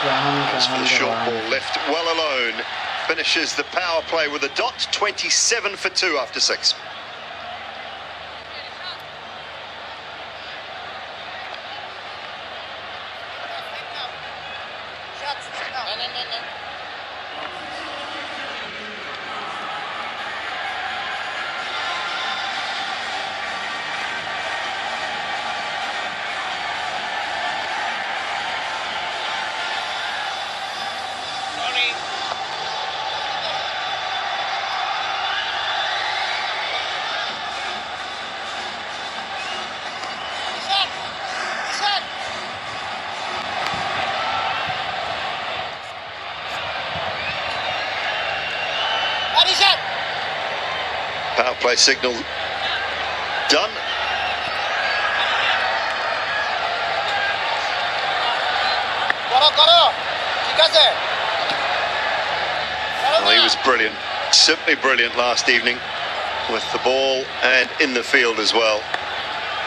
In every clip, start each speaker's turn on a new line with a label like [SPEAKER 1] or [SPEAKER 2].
[SPEAKER 1] As for the short ball, left well alone. Finishes the power play with a dot, 27 for 2 after 6. Power play signal done. Well, he was brilliant, simply brilliant last evening with the ball and in the field as well.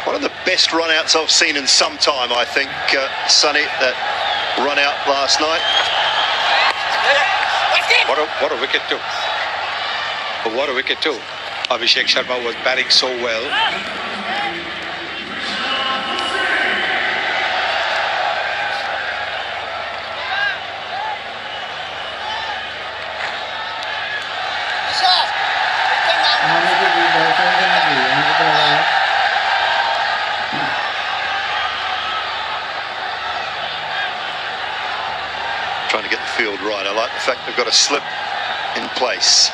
[SPEAKER 1] One of the best run-outs I've seen in some time, I think, Sonny, that run-out last night.
[SPEAKER 2] What a wicket too. What a wicket too. Abhishek Sharma was batting so well.
[SPEAKER 1] Trying to get the field right. I like the fact they've got a slip in place.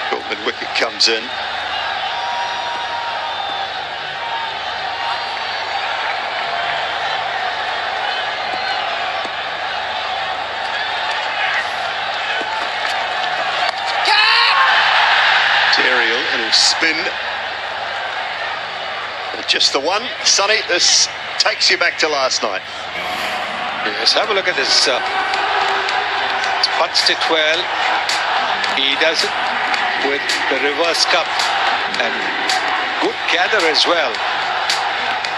[SPEAKER 1] Shortman wicket comes in. Aerial, it'll spin. Just the one. Sonny, this takes you back to last night.
[SPEAKER 2] Yes, have a look at this. Punched it well. He does it with the reverse cup and good gather as well.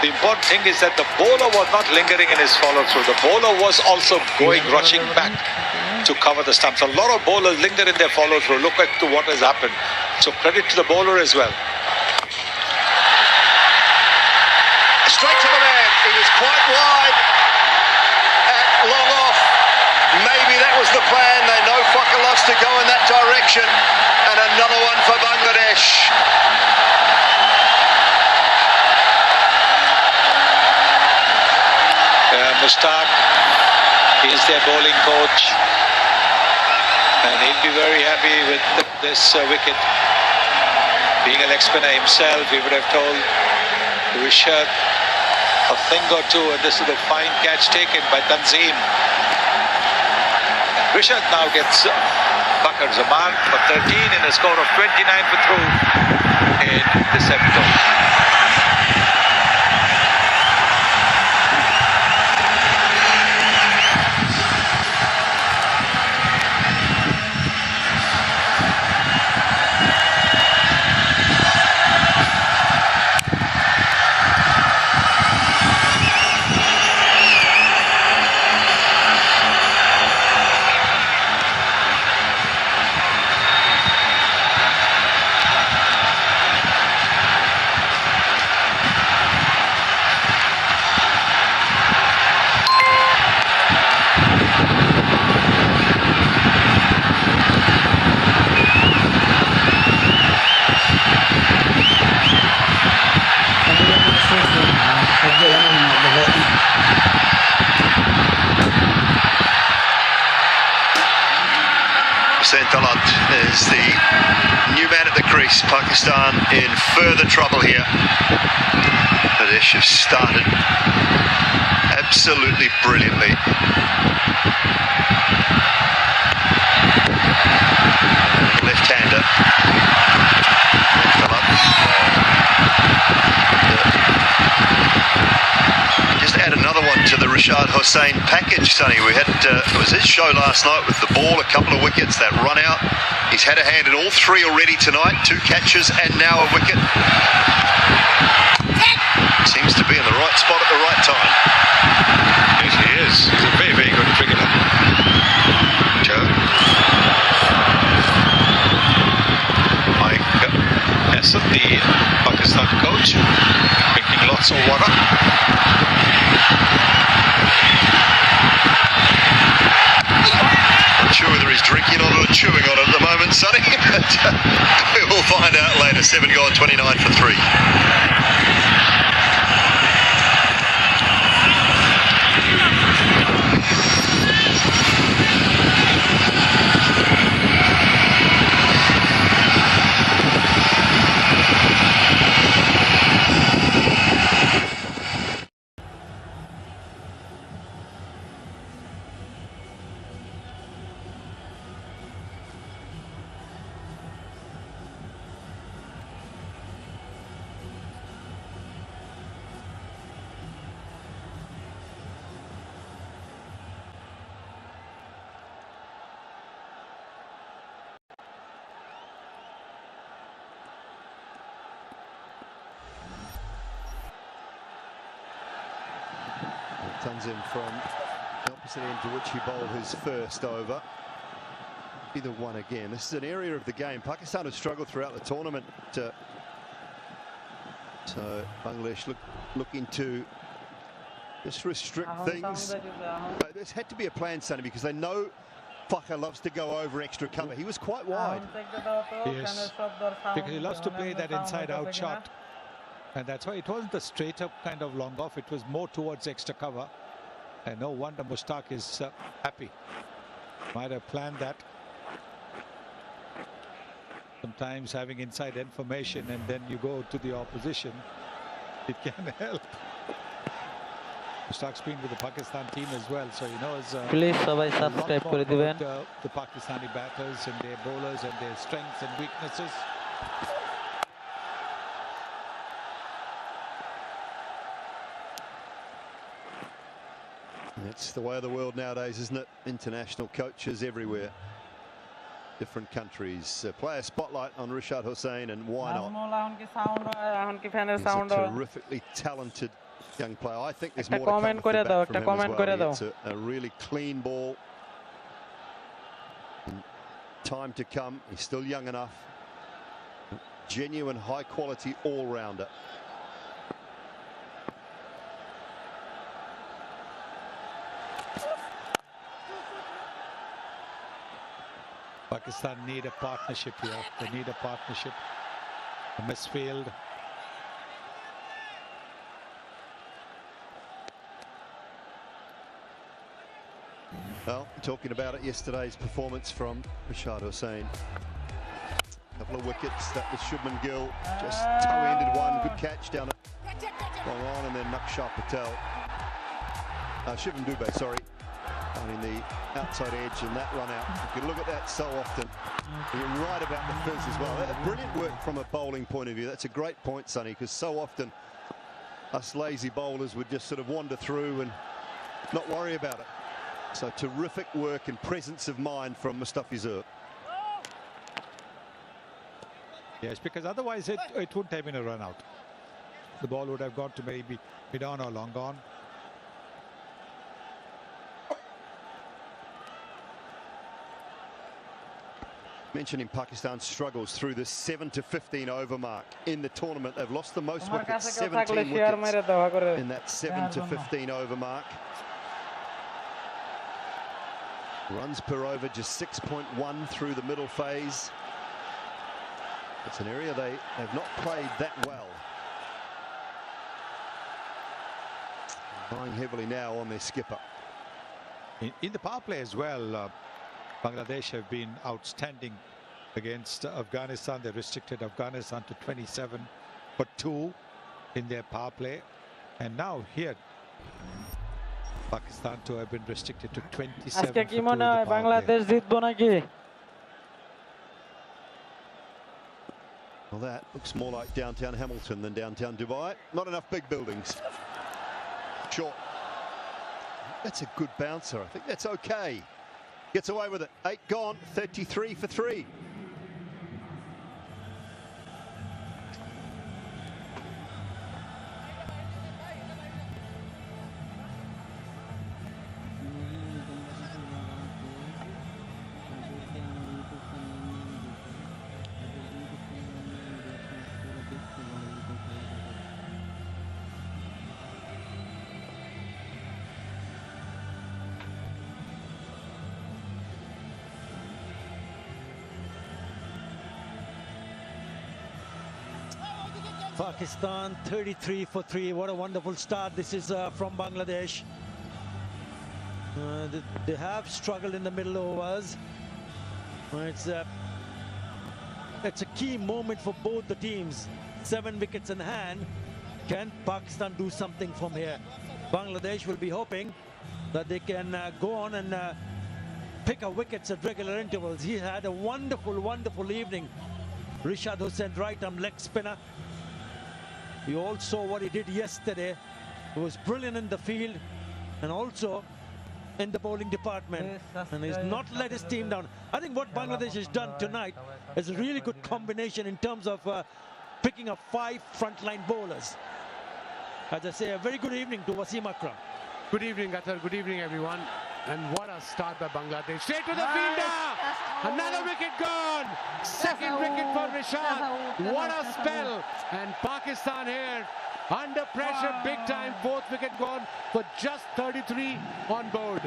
[SPEAKER 2] The important thing is that the bowler was not lingering in his follow-through. The bowler was also rushing back to cover the stumps. A lot of bowlers linger in their follow-through. Look at what has happened. So credit to the bowler as well.
[SPEAKER 1] Straight to the man. He was quite wide at long off. Maybe that was the plan. They know Fokker loves to go in that direction. And another one for Bangladesh.
[SPEAKER 2] Mushtaq is their bowling coach. And he'll be very happy with this wicket. Being a leg spinner himself, he would have told Rishabh a thing or two. And this is a fine catch taken by Tanzim. Rishabh now gets Bakar Zaman for 13 in a score of 29 for 2 in the 7th over.
[SPEAKER 1] Hussain Talat is the new man at the crease. Pakistan in further trouble here. Bangladesh have started absolutely brilliantly. Left-hander. Just add another one to the Rashad Hussain package, Sonny. We had it was his show last night with the ball, a couple of wickets, that run out. He's had a hand in all three already tonight, 2 catches and now a wicket. Seems to be in the right spot at the right time.
[SPEAKER 2] Yes, he is. He's a very,
[SPEAKER 1] Salwana. Not sure whether he's drinking on it or chewing on it at the moment, Sonny, but we will find out later. 7 gone, 29 for 3. Tanzim from the opposite end to which he bowled his first over. Either one again. This is an area of the game. Pakistan has struggled throughout the tournament. So Bangladesh looking to just restrict things. But there's had to be a plan, Sonny, because they know Faka loves to go over extra cover. He was quite wide.
[SPEAKER 2] Yes, because he loves to play that inside-out shot. And that's why it wasn't a straight-up kind of long off. It was more towards extra cover. And no wonder Mushtaq is happy. Might have planned that. Sometimes having inside information and then you go to the opposition, it can help. Mushtaq's been with the Pakistan team as well, so he knows
[SPEAKER 3] please subscribe
[SPEAKER 2] about the Pakistani batters and their bowlers and their strengths and weaknesses.
[SPEAKER 1] It's the way of the world nowadays, isn't it? International coaches everywhere. Different countries. Player spotlight on Rishad Hussain, and why not? He's a terrifically talented young player. I think there's more to come off the bat from him as well. It's a really clean ball. And time to come. He's still young enough. Genuine, high-quality all-rounder.
[SPEAKER 2] Pakistan need a partnership here. They need a partnership. A misfield.
[SPEAKER 1] Well, talking about it, yesterday's performance from Rishad Hussain. A couple of wickets. That was Shubman Gill. Just toe-ended one. Good catch down at long on, and then Nakshar Patel. Shivam Dubey, sorry. Finding the outside edge and that run out. You can look at that so often. You're right about the fizz as well. Brilliant work from a bowling point of view. That's a great point, Sonny, because so often us lazy bowlers would just sort of wander through and not worry about it. So terrific work and presence of mind from Mustafizur.
[SPEAKER 2] Yes, because otherwise it wouldn't have been a run out. The ball would have gone to maybe mid-on or long on.
[SPEAKER 1] Mentioning Pakistan's struggles through the 7 to 15 over mark in the tournament. They've lost the most wickets, 17 wickets in that 7 to 15 over mark. Runs per over just 6.1 through the middle phase. It's an area they have not played that well. Relying heavily now on their skipper.
[SPEAKER 2] In the power play as well, Bangladesh have been outstanding against Afghanistan. They restricted Afghanistan to 27 for 2 in their power play. And now here, Pakistan to have been restricted to 27 for 2 in the power play.
[SPEAKER 1] Well, that looks more like downtown Hamilton than downtown Dubai. Not enough big buildings. Short. That's a good bouncer. I think that's okay. Gets away with it. 8 gone, 33 for 3.
[SPEAKER 3] Pakistan 33 for 3. What a wonderful start this is from Bangladesh. They have struggled in the middle overs. It's a key moment for both the teams. 7 wickets in hand. Can Pakistan do something from here? Bangladesh will be hoping that they can go on and pick up wickets at regular intervals. He had a wonderful evening. Rishad Hussain, right arm leg spinner. You all saw what he did yesterday. He was brilliant in the field and also in the bowling department, and he's not let his team down. I think what Bangladesh has done tonight is a really good combination in terms of picking up 5 frontline bowlers. As I say, a very good evening to Wasim Akram.
[SPEAKER 4] Good evening, Athar. Good evening, everyone. And what a start by Bangladesh. Straight to the fielder. Another wicket gone. Second wicket for Rishad. What a spell. And Pakistan here under pressure big time. 4th wicket gone for just 33 on board.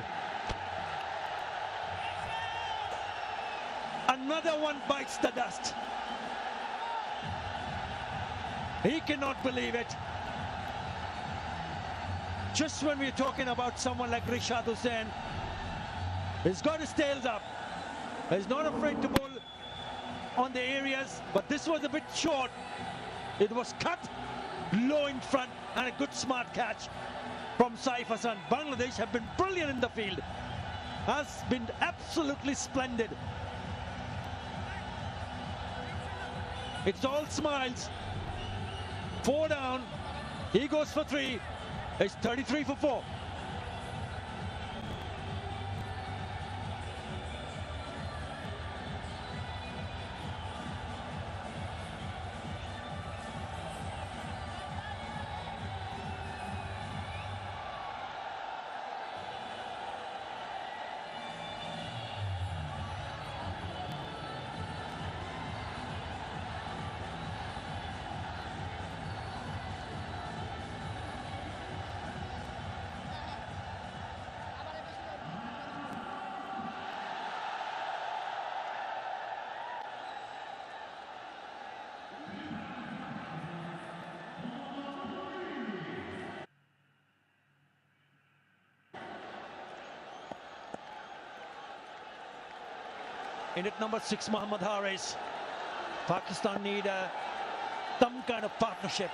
[SPEAKER 3] Another one bites the dust. He cannot believe it. Just when we're talking about someone like Rishad Hussain, he's got his tails up. He's not afraid to bowl on the areas, but this was a bit short. It was cut low in front and a good smart catch from Saif Hassan. Bangladesh have been brilliant in the field. Has been absolutely splendid. It's all smiles. 4 down. He goes for 3. It's 33 for 4. In at number 6, Mohammad Haris. Pakistan need some kind of partnership.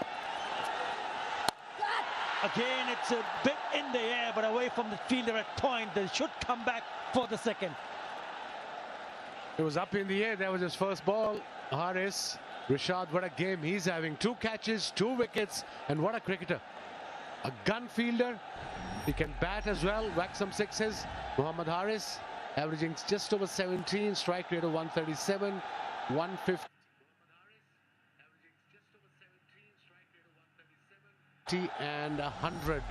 [SPEAKER 3] Again, it's a bit in the air, but away from the fielder at point. They should come back for the second.
[SPEAKER 4] It was up in the air. That was his first ball. Haris, Rishad, what a game he's having. 2 catches, 2 wickets, and what a cricketer. A gun fielder. He can bat as well, whack some sixes. Mohammad Haris, averaging just over 17, strike rate of 137, 150. And 100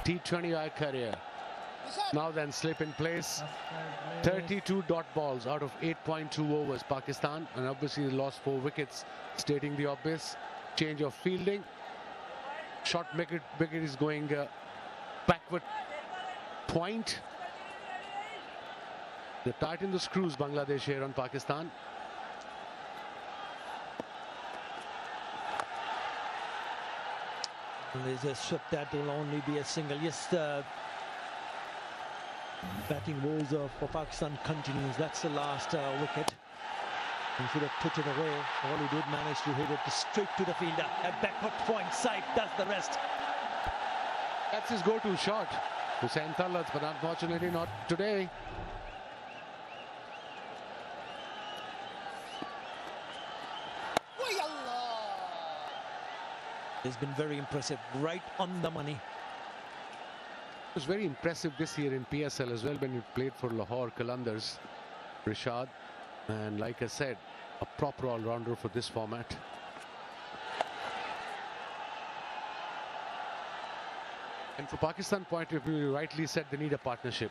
[SPEAKER 4] T20I career. Now then, slip in place. 32 dot balls out of 8.2 overs, Pakistan, and obviously they lost 4 wickets, stating the obvious. Change of fielding. Short wicket is going backward point. They tighten the screws, Bangladesh here on Pakistan.
[SPEAKER 3] There's a swip that will only be a single. Yes, the batting woes for Pakistan continues. That's the last wicket. He should have put it away. All he did manage to hit it straight to the fielder. At backward point, Saif does the rest.
[SPEAKER 4] That's his go-to shot. Hussain Tallat, but unfortunately not today.
[SPEAKER 3] It's been very impressive, right on the money.
[SPEAKER 4] It was very impressive this year in PSL as well when he played for Lahore Qalandars, Rishad. And like I said, a proper all-rounder for this format. And for Pakistan point of view, you rightly said they need a partnership.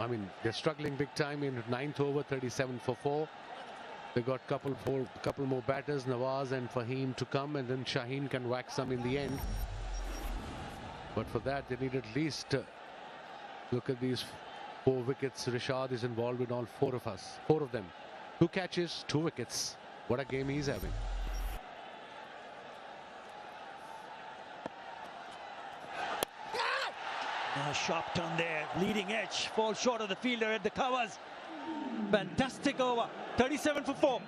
[SPEAKER 4] I mean, they're struggling big time in 9th over, 37 for 4. They got couple more batters, Nawaz and Fahim, to come, and then Shaheen can whack some in the end. But for that, they need at least look at these 4 wickets. Rishad is involved in all 4 of them. 2 catches, 2 wickets. What a game he's having.
[SPEAKER 3] A sharp turn there, leading edge, falls short of the fielder at the covers. Fantastic over, 37 for 4.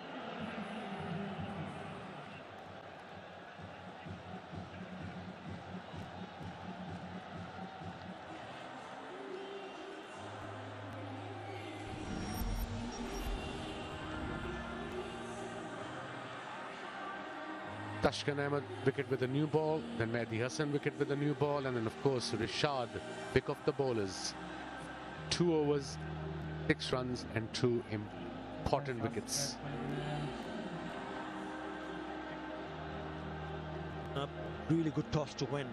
[SPEAKER 4] Tashkan Ahmed wicket with a new ball, then Mehdi Hassan wicket with a new ball, and then of course Rishad pick off the bowlers. 2 overs, 6 runs and 2 important wickets.
[SPEAKER 3] A really good toss to win.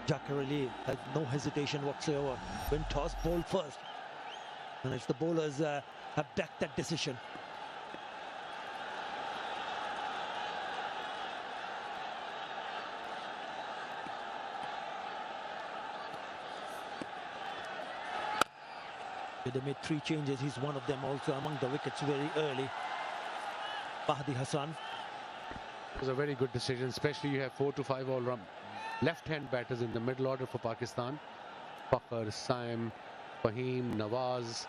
[SPEAKER 3] Jacques Ali has no hesitation whatsoever. When toss, bowl first. And it's the bowlers have backed that decision. They made 3 changes. He's one of them also among the wickets very early. Mehdi Hassan.
[SPEAKER 4] It was a very good decision, especially you have 4 to 5 all-round left-hand batters in the middle order for Pakistan. Fakhar, Saim, Fahim, Nawaz.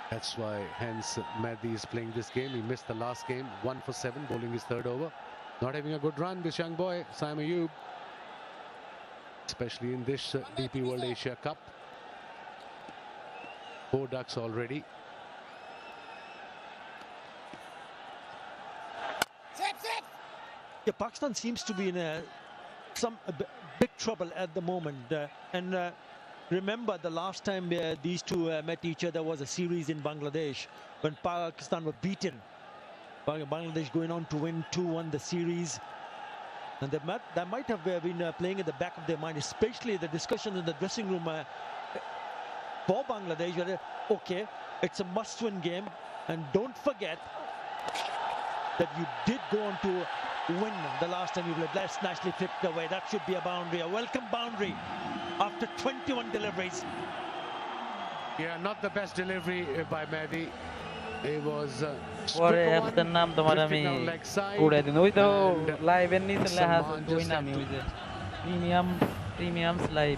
[SPEAKER 4] That's why hence Mehdi is playing this game. He missed the last game, 1 for 7, bowling his 3rd over. Not having a good run, this young boy, Saim Ayub. Especially in this DP World Asia Cup. 4 ducks already.
[SPEAKER 3] Yeah, Pakistan seems to be in some big trouble at the moment. Remember the last time these two met each other was a series in Bangladesh when Pakistan were beaten. Bangladesh going on to win 2-1 the series. And that might have been playing at the back of their mind, especially the discussion in the dressing room for Bangladesh. Okay, it's a must-win game, and don't forget that you did go on to win the last time you played. That's nicely flipped away. That should be a boundary, a welcome boundary after 21 deliveries.
[SPEAKER 4] Yeah, not the best delivery by Mehdi. It was
[SPEAKER 5] পরে অ্যাপসের নাম তোমার আমি উড়াই দিন ওই তো লাইভের নিচে লেখা আছে তুই নামি ওই যে premium live.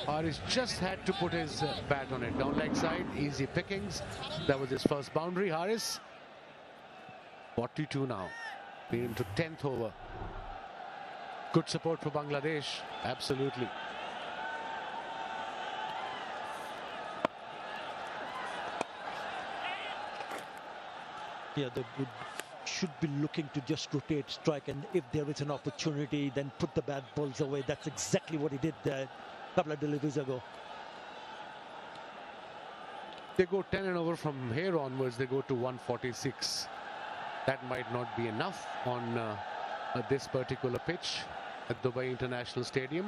[SPEAKER 4] Haris just had to put his bat on it. Down leg side, easy pickings. That was his first boundary. Haris, 42 now. We're into 10th over. Good support for Bangladesh. Absolutely.
[SPEAKER 3] Yeah, they should be looking to just rotate, strike, and if there is an opportunity, then put the bad balls away. That's exactly what he did a couple of deliveries ago.
[SPEAKER 4] They go 10 and over from here onwards. They go to 146. That might not be enough on this particular pitch at Dubai International Stadium.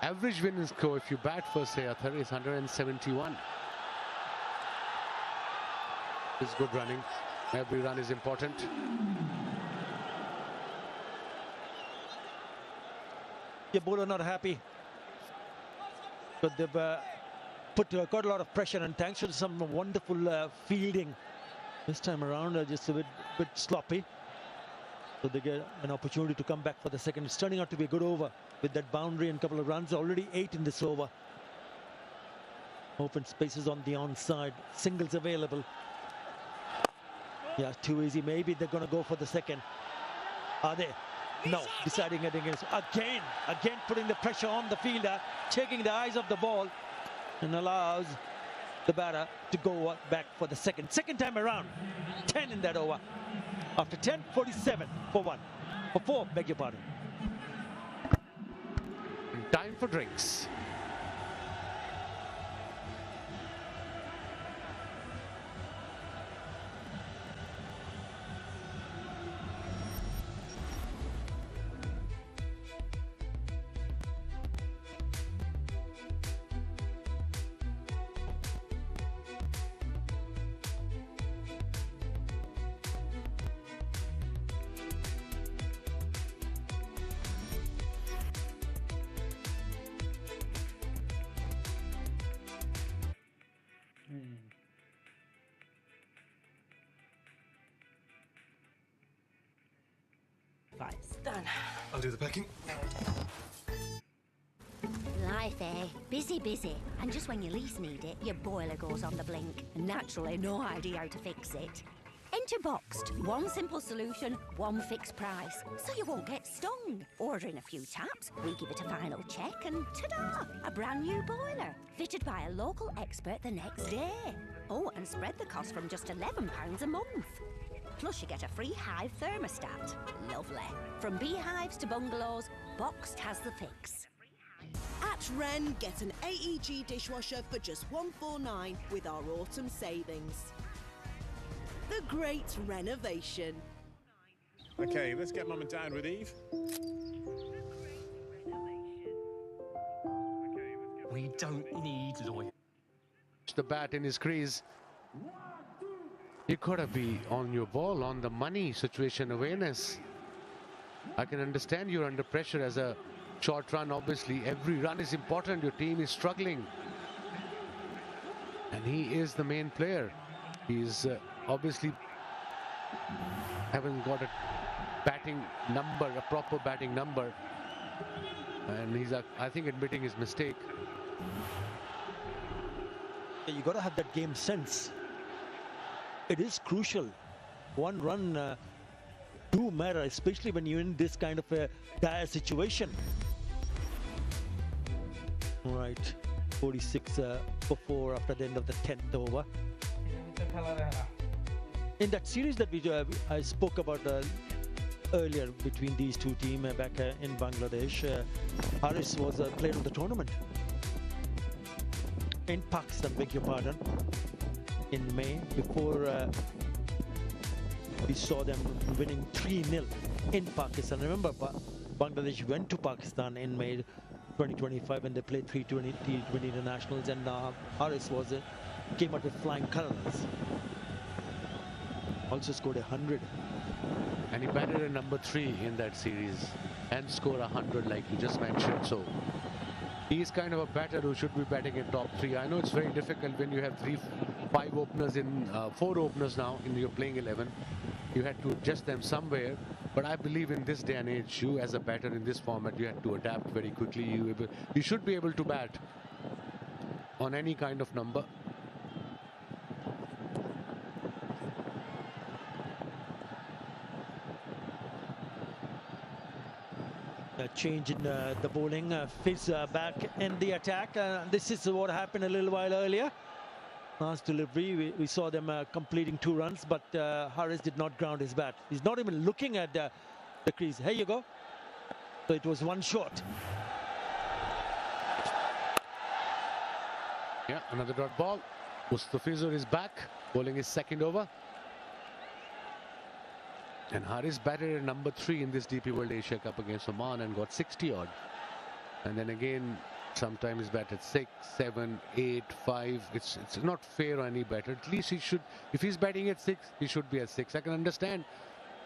[SPEAKER 4] Average winning score if you bat first, say Athar, is 171. It's good running. Every run is important.
[SPEAKER 3] The bowler not happy, but they've put quite a lot of pressure, and thanks to some wonderful fielding this time around, just a bit sloppy. So they get an opportunity to come back for the second. It's turning out to be a good over with that boundary and a couple of runs. Already 8 in this over. Open spaces on the onside. Singles available. Yeah, too easy. Maybe they're going to go for the second. Are they? No. Deciding against. Again putting the pressure on the fielder, taking the eyes off the ball, and allows the batter to go back for the second. Second time around. 10 in that over. After 10, 47 for 1. For 4, beg your pardon.
[SPEAKER 4] Time for drinks.
[SPEAKER 6] Pakistan. I'll do the packing.
[SPEAKER 7] Life, eh? Busy, busy. And just when you least need it, your boiler goes on the blink. And naturally, no idea how to fix it. Enter Boxed. One simple solution, one fixed price. So you won't get stung. Order in a few taps, we give it a final check, and ta-da! A brand new boiler. Fitted by a local expert the next day. Oh, and spread the cost from just £11 a month. Plus you get a free Hive thermostat. Lovely. From beehives to bungalows, Boxed has the fix.
[SPEAKER 8] At Wren, get an AEG dishwasher for just $149 with our autumn savings. The Great Renovation.
[SPEAKER 9] Okay, let's get Mum and Dad with Eve.
[SPEAKER 6] We don't need lawyers.
[SPEAKER 4] The bat in his crease. You gotta be on your ball, on the money, situation awareness. I can understand you're under pressure as a short run. Obviously, every run is important. Your team is struggling. And he is the main player. He's obviously haven't got a batting number, a proper batting number. And he's, I think, admitting his mistake.
[SPEAKER 3] You got to have that game sense. It is crucial. One run do matter, especially when you're in this kind of a dire situation. Right, 46 for 4 after the end of the 10th over. In that series that I spoke about earlier between these two teams back in Bangladesh, Haris was a player of the tournament. In Pakistan, beg your pardon, in May, before we saw them winning 3-0 in Pakistan. Remember, Bangladesh went to Pakistan in May 2025 and they played T20 internationals, and Haris came out with flying colors. Also scored 100.
[SPEAKER 4] And he batted at number 3 in that series and scored 100 like you just mentioned. So he's kind of a batter who should be batting in top 3. I know it's very difficult when you have 5 openers in 4 openers now in your playing 11. You had to adjust them somewhere. But I believe in this day and age, you as a batter in this format, you had to adapt very quickly. You should be able to bat on any kind of number.
[SPEAKER 3] A change in the bowling. Fizz back in the attack. This is what happened a little while earlier. Last delivery, we saw them completing 2 runs, but Haris did not ground his bat. He's not even looking at the crease. Here you go. So it was 1 short.
[SPEAKER 4] Yeah, another dot ball. Mustafizur is back, bowling his 2nd over. And Haris batted at number 3 in this DP World Asia Cup against Oman and got 60 odd. And then again, sometimes batted 6, 7, 8, 5. It's not fair on any batter. At least he should, if he's batting at 6, he should be at 6. I can understand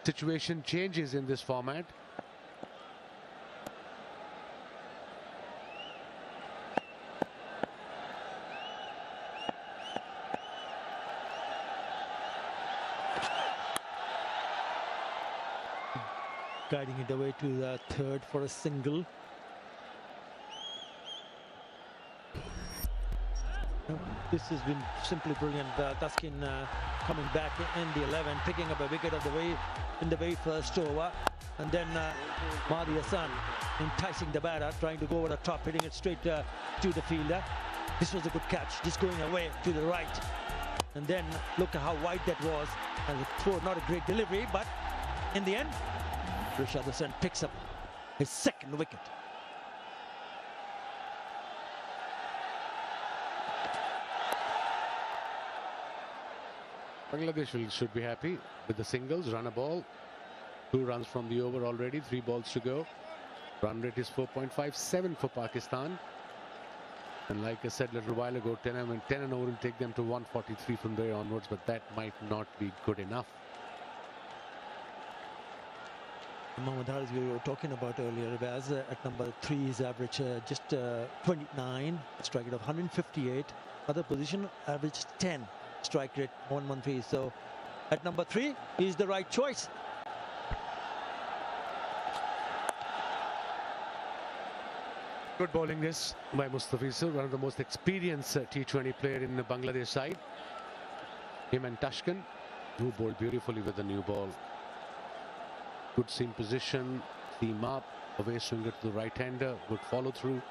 [SPEAKER 4] situation changes in this format.
[SPEAKER 3] Guiding it away to the 3rd for a single. This has been simply brilliant. Taskin coming back in the 11, picking up a wicket in the very first over, and then Mahdi Hassan enticing the batter, trying to go over the top, hitting it straight to the fielder. This was a good catch, just going away to the right, and then look at how wide that was, and the throw, not a great delivery, but in the end, Rashad Hassan picks up his 2nd wicket.
[SPEAKER 4] Bangladesh should be happy with the singles. Run a ball. 2 runs from the over already. 3 balls to go. Run rate is 4.57 for Pakistan. And like I said a little while ago, 10 and over will take them to 143 from there onwards. But that might not be good enough.
[SPEAKER 3] Mohammad Haris, we were talking about earlier, as at number 3, his average just 29, strike rate of 158. Other position, average 10, strike rate 113. So at number 3, he's the right choice.
[SPEAKER 4] Good bowling this by Mustafizur, one of the most experienced T20 player in the Bangladesh side. Him and Tashkent, who bowled beautifully with the new ball. Good seam position, seam up, away swinger to the right-hander, good follow-through.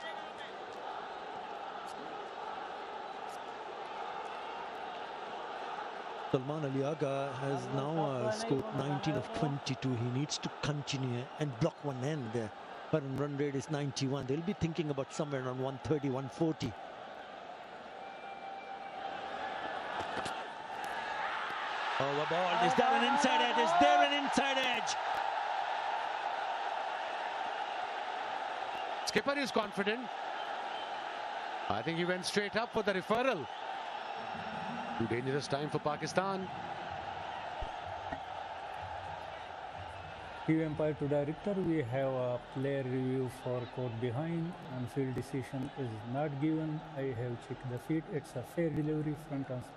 [SPEAKER 3] Salman Ali Agha has now scored 19 of 22. He needs to continue and block one end there. Current run rate is 91. They'll be thinking about somewhere around 130, 140. Oh, the ball. Is there an inside edge? Is there an inside edge?
[SPEAKER 4] Skipper is confident. I think he went straight up for the referral. Too dangerous time for Pakistan.
[SPEAKER 10] Cue umpire to director, we have a player review for caught behind and field decision is not given. I have checked the feet. It's a fair delivery. Front answer,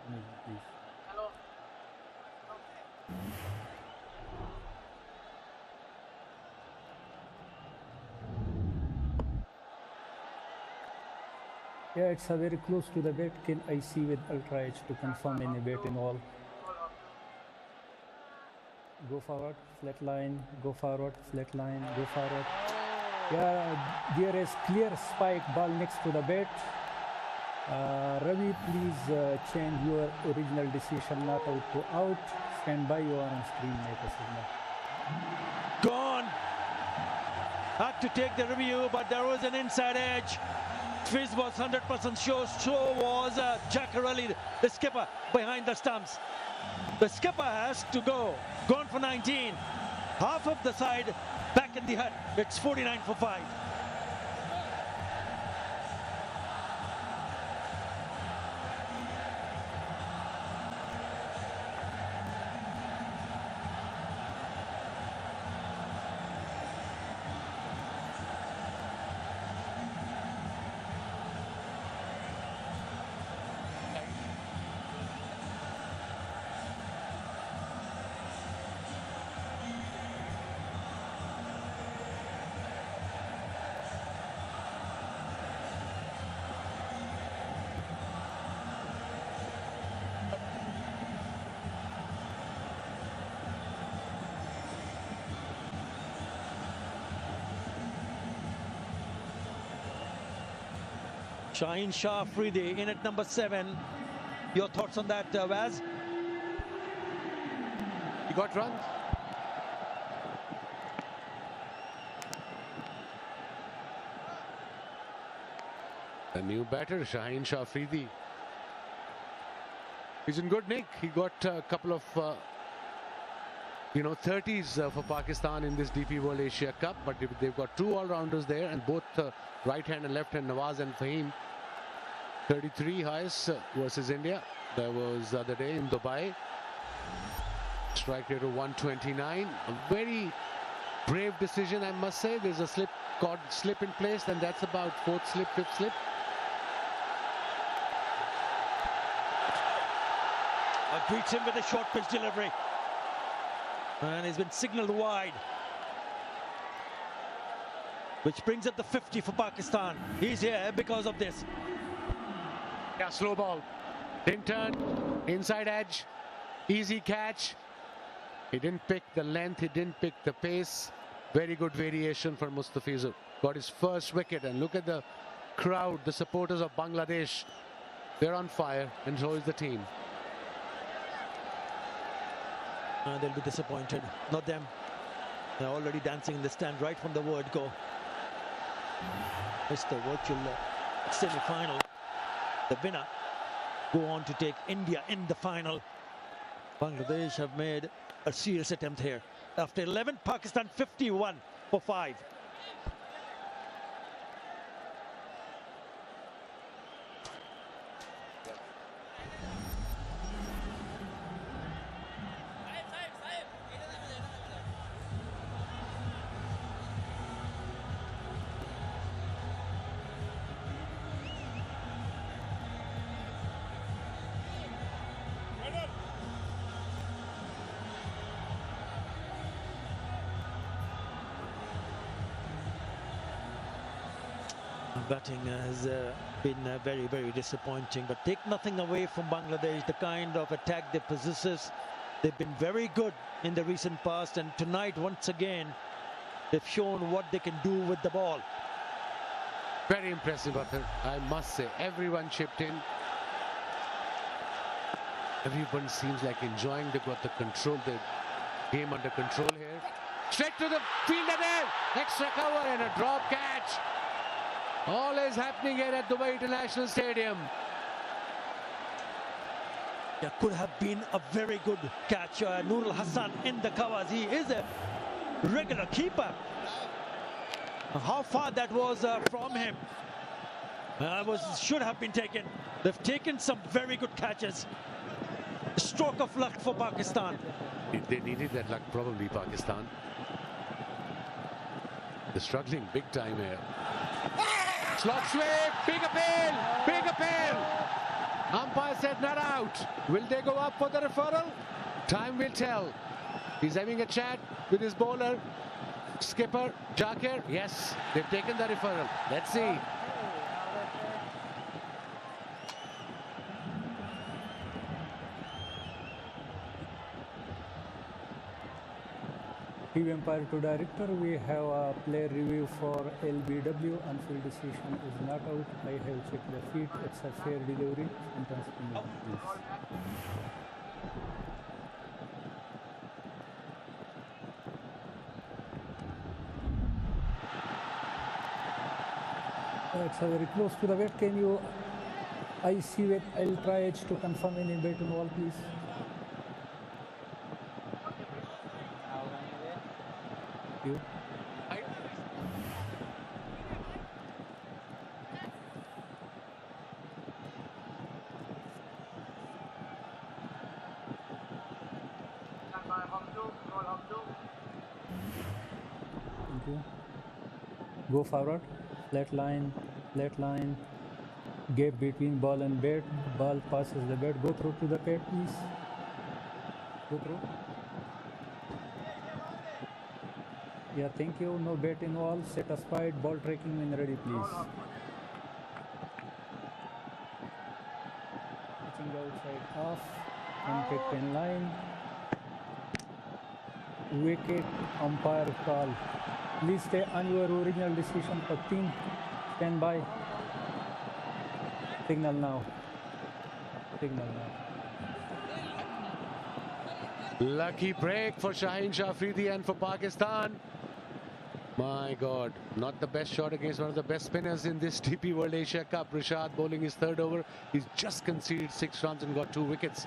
[SPEAKER 10] please. Yeah, it's a very close to the bat. Can I see with Ultra Edge to confirm any bat in all? Go forward, flat line, go forward, flat line, go forward. Yeah, there is clear spike ball next to the bat. Ravi, please change your original decision, not out to out. Stand by, you are on screen, make a signal.
[SPEAKER 3] Gone. Had to take the review, but there was an inside edge. Fizz was 100% sure, so was Jackarelli, the skipper, behind the stumps. The skipper has to go. Gone for 19. Half of the side back in the hut. It's 49 for 5. Shaheen Shah Afridi in at number 7. Your thoughts on that, Waz?
[SPEAKER 4] He got runs. The new batter, Shaheen Shah Afridi. He's in good nick. He got a couple of 30s for Pakistan in this DP World Asia Cup, but they've got two all-rounders there, and both right hand and left hand, Nawaz and Fahim. 33 highest versus India. That was the other day in Dubai. Strike rate of 129. A very brave decision, I must say. There's a slip in place, and that's about 4th slip, 5th slip.
[SPEAKER 3] Greets him with a short pitch delivery. And he's been signalled wide. Which brings up the 50 for Pakistan. He's here because of this.
[SPEAKER 4] Yeah, slow ball. Didn't turn. Inside edge. Easy catch. He didn't pick the length. He didn't pick the pace. Very good variation for Mustafizur. Got his first wicket. And look at the crowd, the supporters of Bangladesh. They're on fire, and so is the team.
[SPEAKER 3] They'll be disappointed. Not them. They're already dancing in the stand right from the word go. It's the virtual semi-final. The winner go on to take India in the final. Bangladesh have made a serious attempt here. After 11, Pakistan 51 for 5. Batting has been very, very disappointing, but take nothing away from Bangladesh. The kind of attack they possess, they've been very good in the recent past, and tonight once again they've shown what they can do with the ball.
[SPEAKER 4] Very impressive, Akhar, I must say. Everyone chipped in. Everyone seems like enjoying. They've got the game under control here. Straight to the fielder there. Extra cover and a drop catch. All is happening here at Dubai International Stadium.
[SPEAKER 3] That could have been a very good catch. Nurul Hassan in the covers. He is a regular keeper. How far that was from him should have been taken. They've taken some very good catches. Stroke of luck for Pakistan.
[SPEAKER 4] They needed that luck, probably, Pakistan. They're struggling big time here. Slot sweep, big appeal, big appeal. Umpire said not out. Will they go up for the referral? Time will tell. He's having a chat with his bowler, skipper, Jakir. Yes, they've taken the referral. Let's see.
[SPEAKER 10] TV umpire to director, we have a player review for LBW. Unfield decision is not out. I have checked the feet. It's a fair delivery. It's very close to the bat. Can you? I see it. I'll try it to confirm any bat involved, please. You. Thank you. Go forward. Flat line. Gap between ball and bat. Ball passes the bat. Go through to the bat, please. Go through. Yeah, thank you. No bat involved. Satisfied. Ball tracking when ready, please. Pitching outside off. Impact in line. Wicket. Umpire call. Please stay on your original decision. 15. Stand by. Signal now.
[SPEAKER 4] Lucky break for Shaheen Shah Afridi and for Pakistan. My God, not the best shot against one of the best spinners in this DP World Asia Cup. Rashad bowling his third over. He's just conceded 6 runs and got 2 wickets.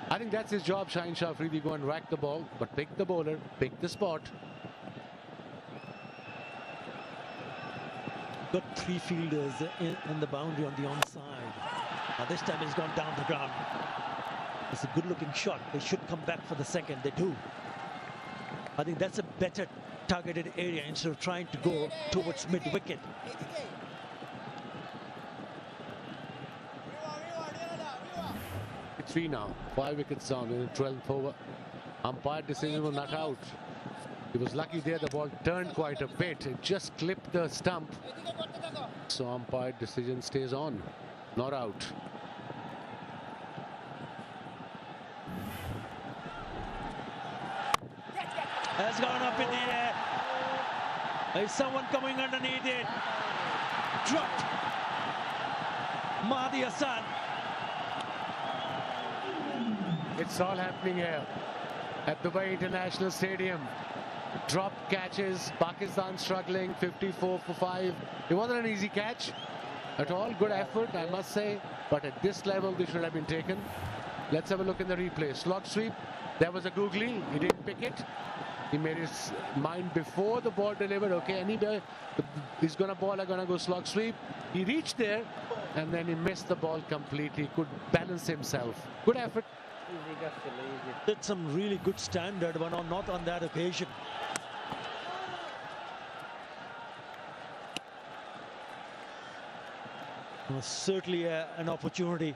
[SPEAKER 4] I think that's his job, Shaheen Shah Afridi. Go and rack the ball, but pick the bowler, pick the spot.
[SPEAKER 3] Got 3 fielders in the boundary on the onside. Now this time he's gone down the ground. It's a good looking shot. They should come back for the second. They do. I think that's a better targeted area instead of trying to go towards mid wicket.
[SPEAKER 4] It's 3 now. 5 wickets down in the 12th over. Umpire decision was not out. He was lucky there. The ball turned quite a bit. It just clipped the stump. So umpire decision stays on. Not out.
[SPEAKER 3] Has gone up in the air. Is someone coming underneath it? Dropped. Mahdi Hassan.
[SPEAKER 4] It's all happening here at Dubai International Stadium. Drop catches. Pakistan struggling. 54 for 5. It wasn't an easy catch at all. Good effort, I must say. But at this level, they should have been taken. Let's have a look in the replay. Slot sweep. There was a googly. He didn't pick it. He made his mind before the ball delivered. Okay, anyway, he's going to ball, I'm going to go slog sweep. He reached there and then he missed the ball completely. He could balance himself. Good effort.
[SPEAKER 3] Did some really good standard, but not on that occasion. It was certainly an opportunity.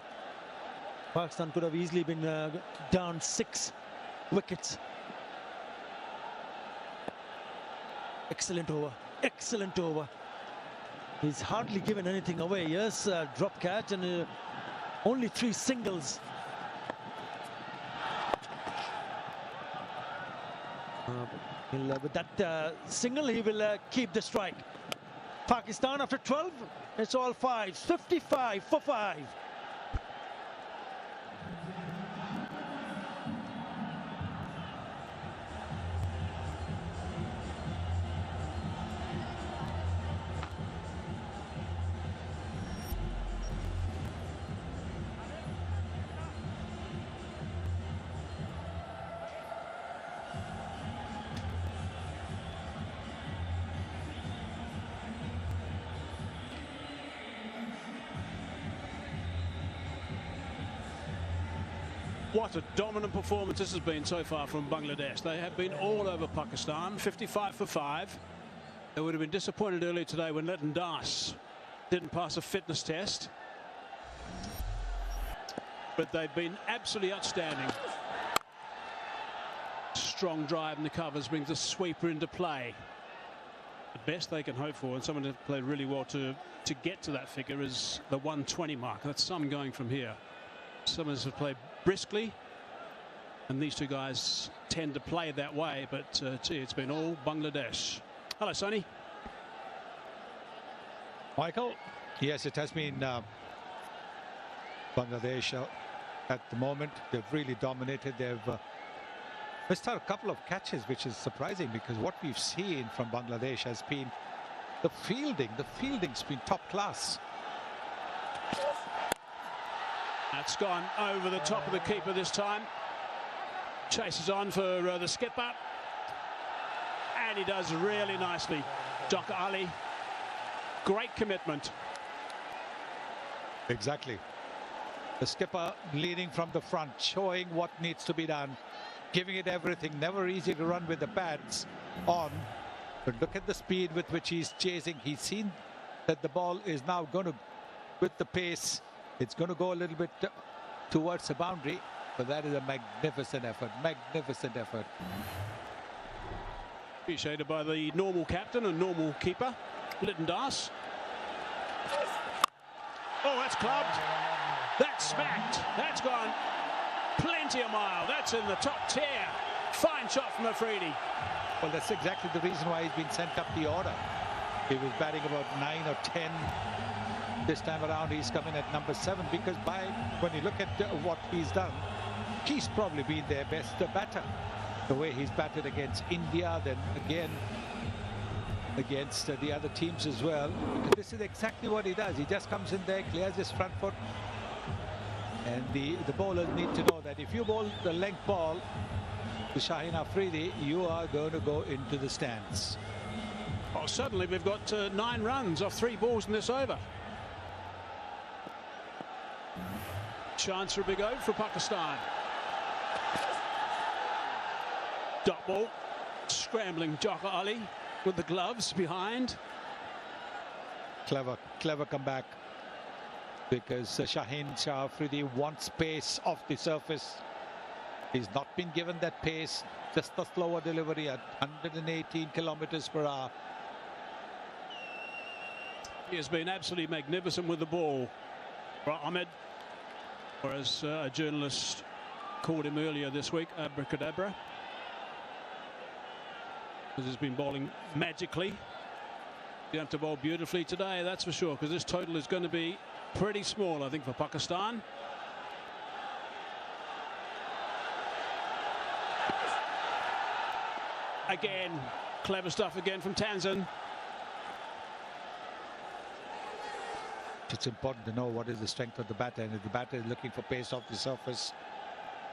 [SPEAKER 3] Pakistan could have easily been down 6 wickets. Excellent over. Excellent over. He's hardly given anything away. Yes, drop catch and only 3 singles. With that single, he will keep the strike. Pakistan after 12, it's all 5s. 55 for 5.
[SPEAKER 9] What a dominant performance this has been so far from Bangladesh. They have been all over Pakistan, 55 for 5. They would have been disappointed earlier today when Liton Das didn't pass a fitness test. But they've been absolutely outstanding. Strong drive in the covers brings a sweeper into play. The best they can hope for, and someone who played really well to get to that figure, is the 120 mark. That's some going from here. Some of us have played briskly, and these two guys tend to play that way, but gee, it's been all Bangladesh. Hello, Sonny.
[SPEAKER 2] Michael? Yes, it has been Bangladesh at the moment. They've really dominated. They've missed out a couple of catches, which is surprising, because what we've seen from Bangladesh has been the fielding. The fielding's been top class.
[SPEAKER 9] That's gone over the top of the keeper this time. Chases on for the skipper. And he does really nicely. Dhaka Ali, great commitment.
[SPEAKER 2] Exactly. The skipper leading from the front, showing what needs to be done, giving it everything. Never easy to run with the pads on. But look at the speed with which he's chasing. He's seen that the ball is now going to, with the pace, it's going to go a little bit towards the boundary, but that is a magnificent effort. Magnificent effort.
[SPEAKER 9] Appreciated by the normal captain and normal keeper, Liton Das. Oh, that's clubbed. That's smacked. That's gone plenty a mile. That's in the top tier. Fine shot from Afridi.
[SPEAKER 2] Well, that's exactly the reason why he's been sent up the order. He was batting about 9 or 10. This time around, he's coming at number 7, because when you look at what he's done, he's probably been their best batter. The way he's batted against India, then again against the other teams as well. This is exactly what he does. He just comes in there, clears his front foot, and the bowlers need to know that if you bowl the length ball to Shaheen Afridi, you are going to go into the stands.
[SPEAKER 9] Oh, suddenly we've got 9 runs off 3 balls in this over. Chance for a big over for Pakistan. Dot ball, scrambling Dhaka Ali with the gloves behind.
[SPEAKER 2] Clever comeback, because Shaheen Shah Afridi wants pace off the surface. He's not been given that pace, just a slower delivery at 118 kilometers per hour.
[SPEAKER 9] He has been absolutely magnificent with the ball. Ahmed, or as a journalist called him earlier this week, abracadabra. Because he's been bowling magically. You have to bowl beautifully today, that's for sure, because this total is going to be pretty small, I think, for Pakistan. Again, clever stuff again from Tanzan.
[SPEAKER 2] It's important to know what is the strength of the batter, and if the batter is looking for pace off the surface,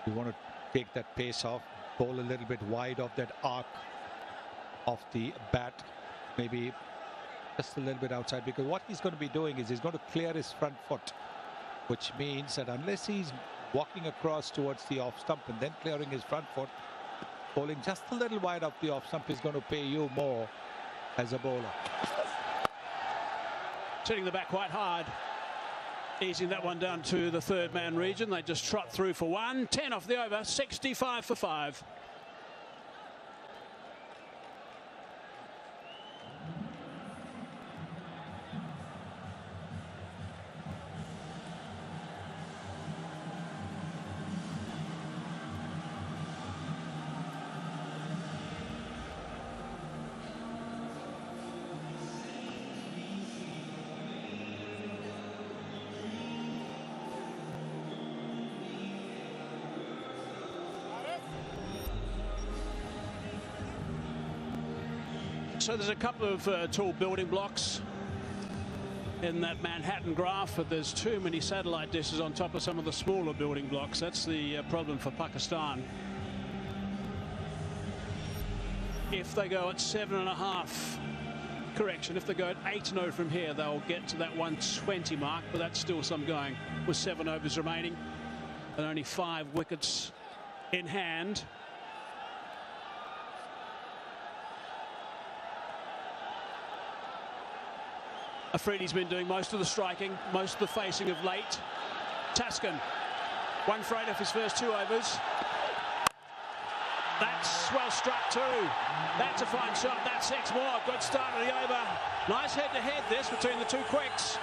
[SPEAKER 2] you want to take that pace off, bowl a little bit wide of that arc of the bat, maybe just a little bit outside, because what he's going to be doing is he's going to clear his front foot, which means that unless he's walking across towards the off stump and then clearing his front foot, bowling just a little wide off the off stump is going to pay you more as a bowler.
[SPEAKER 9] Hitting the bat quite hard, easing that one down to the third man region. They just trot through for 1. 10 off the over, 65 for 5. So there's a couple of tall building blocks in that Manhattan graph, but there's too many satellite dishes on top of some of the smaller building blocks. That's the problem for Pakistan. If they go at 7.5, correction, if they go at 8-0 from here, they'll get to that 120 mark, but that's still some going with 7 overs remaining and only 5 wickets in hand. Afridi's been doing most of the striking, most of the facing of late. Taskin, 1 for 8 off his first 2 overs. That's well struck too. That's a fine shot. That's 6 more. Good start of the over. Nice head-to-head this between the 2 quicks.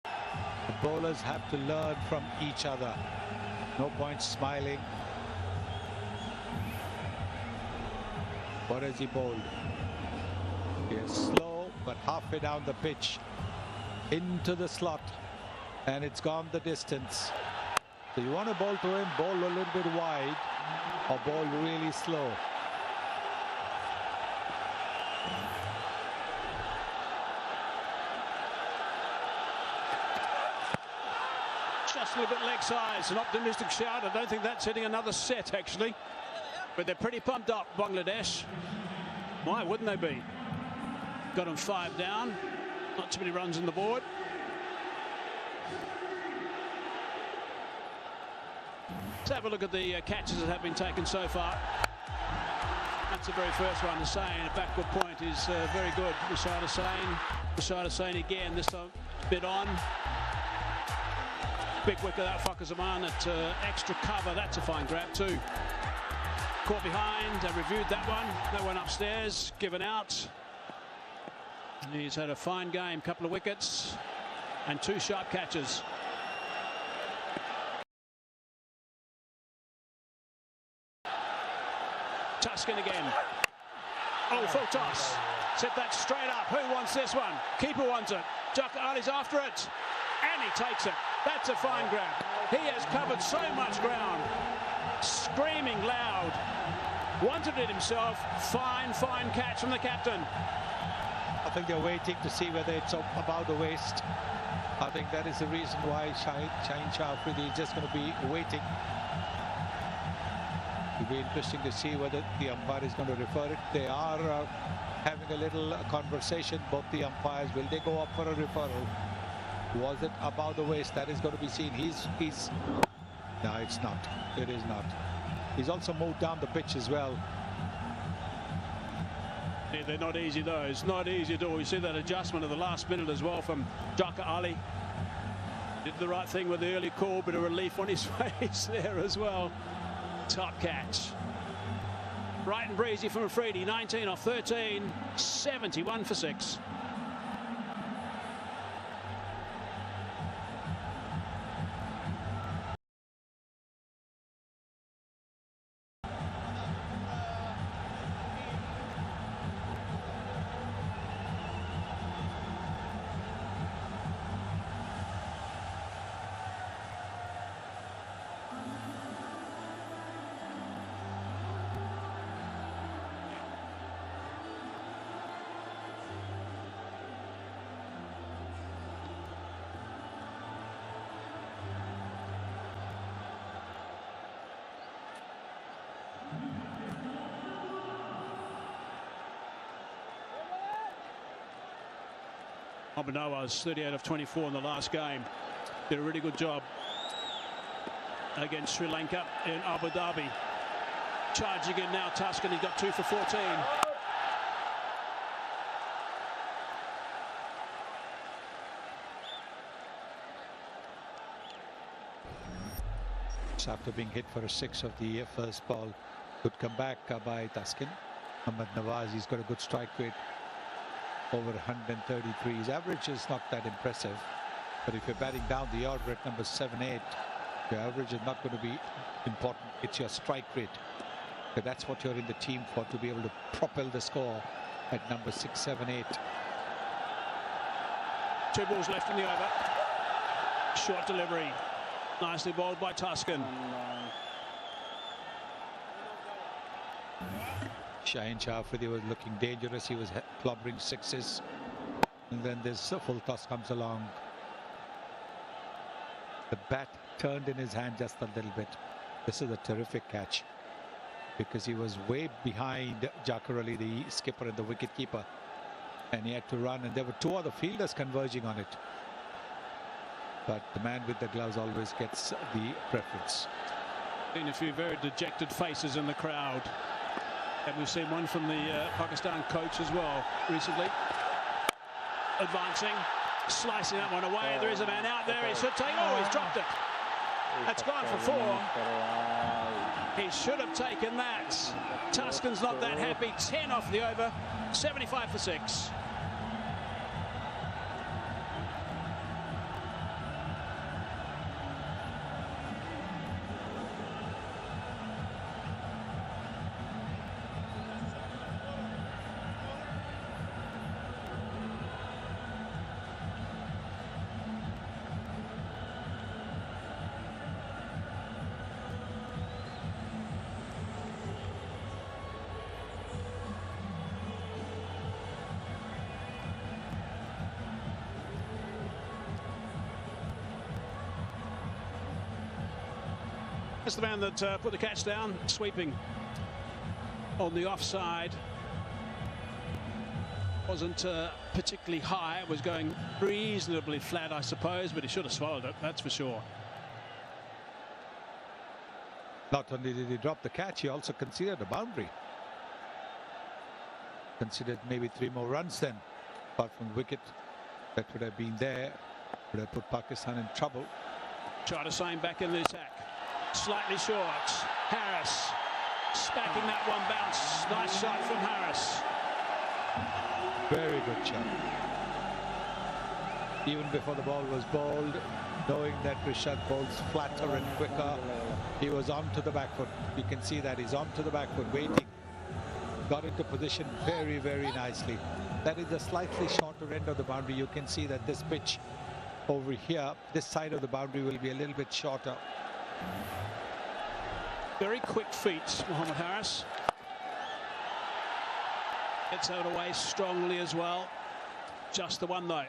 [SPEAKER 2] The bowlers have to learn from each other. No point smiling. What has he bowled? He is slow, but halfway down the pitch, into the slot, and it's gone the distance. So you want to bowl to him, bowl a little bit wide, or bowl really slow.
[SPEAKER 9] Just a little bit leg size, an optimistic shout. I don't think that's hitting another set, actually. But they're pretty pumped up, Bangladesh. Why wouldn't they be? Got them 5 down. Not too many runs on the board. Let's have a look at the catches that have been taken so far. That's the very first one. Hussain, a backward point is very good. Rashad Hussain again, this time bit on. Big wicket out Fakhar Zaman at extra cover. That's a fine grab too. Caught behind, reviewed that one. That one upstairs, given out. He's had a fine game, couple of wickets and 2 sharp catches. Taskin again. Oh, full toss. Set that straight up. Who wants this one? Keeper wants it. Jaka Ali's after it. And he takes it. That's a fine grab. He has covered so much ground. Screaming loud. Wanted it himself. Fine, fine catch from the captain.
[SPEAKER 2] I think they're waiting to see whether it's above the waist. I think that is the reason why Shaheen Shah Afridi is just going to be waiting. It'll be interesting to see whether the umpire is going to refer it. They are having a little conversation, both the umpires. Will they go up for a referral? Was it above the waist? That is going to be seen. He's no, it's not. It is not. He's also moved down the pitch as well.
[SPEAKER 9] Yeah, they're not easy though. It's not easy at all. You see that adjustment at the last minute as well from Jaka Ali. Did the right thing with the early call, bit of relief on his face there as well. Top catch. Bright and breezy from Afridi. 19 off 13. 71 for 6. Nawaz 38 of 24 in the last game. Did a really good job against Sri Lanka in Abu Dhabi. Charging in now, Taskin. He's got 2 for 14.
[SPEAKER 2] After being hit for a 6 of the first ball, good comeback by Taskin. Mohammad Nawaz, he's got a good strike rate. Over 133. His average is not that impressive, but if you're batting down the order at number 7-8, your average is not going to be important. It's your strike rate. So that's what you're in the team for, to be able to propel the score at number 6, 7, 8.
[SPEAKER 9] 2 balls left in the over. Short delivery. Nicely bowled by Taskin.
[SPEAKER 2] Shaheen Shah Afridi was looking dangerous. He was clobbering sixes. And then this full toss comes along. The bat turned in his hand just a little bit. This is a terrific catch because he was way behind Jakar Ali, the skipper and the wicketkeeper. And he had to run, and there were two other fielders converging on it. But the man with the gloves always gets the preference.
[SPEAKER 9] Seen a few very dejected faces in the crowd. And we've seen one from the Pakistan coach as well recently. Advancing, slicing that one away. There is a man out there. He should take. Oh, he's dropped it. That's gone for 4. He should have taken that. Tuscan's not that happy. 10 off the over. 75 for 6. That's the man that put the catch down, sweeping on the offside. Wasn't particularly high, it was going reasonably flat, I suppose, but he should have swallowed it, that's for sure.
[SPEAKER 2] Not only did he drop the catch, he also conceded a boundary. Considered maybe 3 more runs then, apart from the wicket that would have been there, would have put Pakistan in trouble.
[SPEAKER 9] Try to sign back in the attack. Slightly short. Harris smacking that one bounce. Nice shot from Harris.
[SPEAKER 2] Very good shot. Even before the ball was bowled, knowing that Rishabh bowls flatter and quicker, he was on to the back foot. You can see that he's on to the back foot, waiting. Got into position very, very nicely. That is the slightly shorter end of the boundary. You can see that this pitch over here, this side of the boundary will be a little bit shorter.
[SPEAKER 9] Very quick feet, Mohammad Harris. Gets out away strongly as well. Just the one though.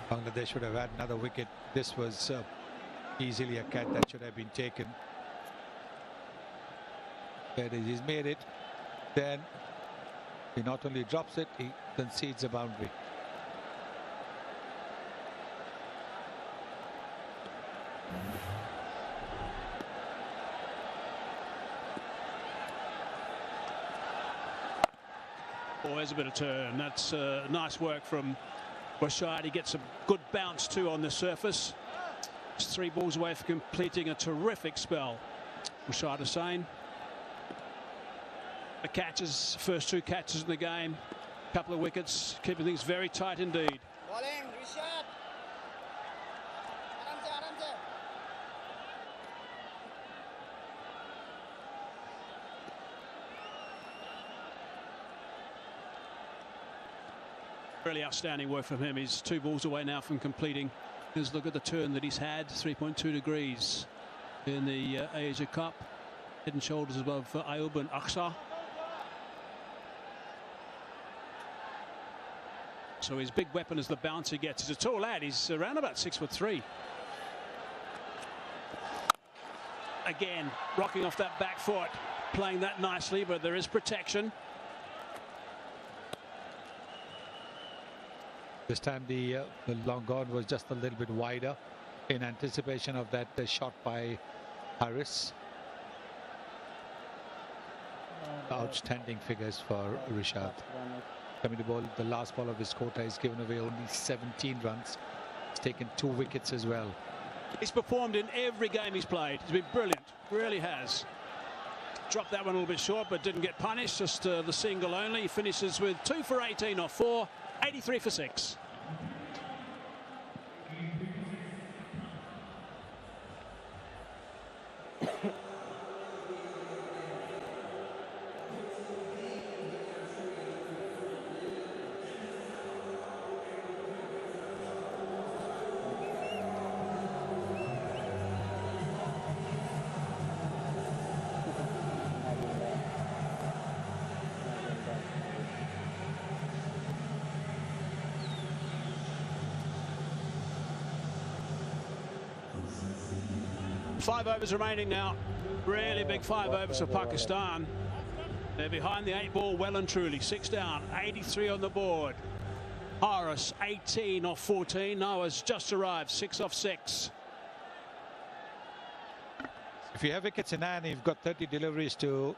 [SPEAKER 2] Bangladesh would have had another wicket. This was easily a catch that should have been taken. There it is, he's made it. Then he not only drops it, he concedes a boundary.
[SPEAKER 9] Oh, there's a bit of turn. That's nice work from Rashad. He gets a good bounce too on the surface. It's 3 balls away for completing a terrific spell. Rashad Hussain. The catches, first 2 catches in the game, couple of wickets, keeping things very tight indeed.
[SPEAKER 11] Bowling, Rishad.
[SPEAKER 9] Really outstanding work from him. He's 2 balls away now from completing. Just look at the turn that he's had, 3.2 degrees in the Asia Cup. Head and shoulders above Ayub and Aksa. So his big weapon is the bounce he gets. He's a tall lad. He's around about 6'3". Again, rocking off that back foot, playing that nicely, but there is protection.
[SPEAKER 2] This time the long on was just a little bit wider in anticipation of that shot by Harris. Outstanding figures for Rishad. Coming to bowl, the last ball of his quota, he's given away only 17 runs. He's taken 2 wickets as well.
[SPEAKER 9] He's performed in every game he's played. He's been brilliant, really has. Dropped that one a little bit short, but didn't get punished, just the single only. He finishes with 2 for 18 off 4, 83 for 6. 5 overs remaining now. Really big 5 overs for Pakistan. They're behind the 8 ball well and truly. 6 down, 83 on the board. Haris 18 off 14. Nawaz just arrived, 6 off 6.
[SPEAKER 11] If you have wickets in hand, you've got 30 deliveries to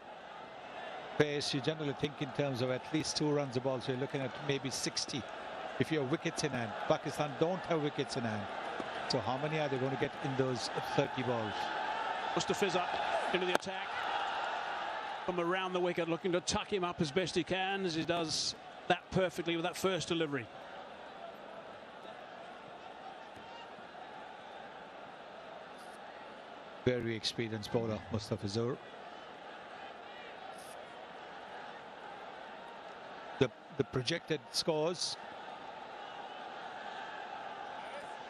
[SPEAKER 11] pace. You generally think in terms of at least 2 runs a ball, so you're looking at maybe 60 if you have wickets in hand. Pakistan don't have wickets in hand, so how many are they going to get in those 30 balls?
[SPEAKER 9] Mustafiz into the attack from around the wicket, looking to tuck him up as best he can, as he does that perfectly with that first delivery.
[SPEAKER 11] Very experienced bowler, Mustafizur. The projected scores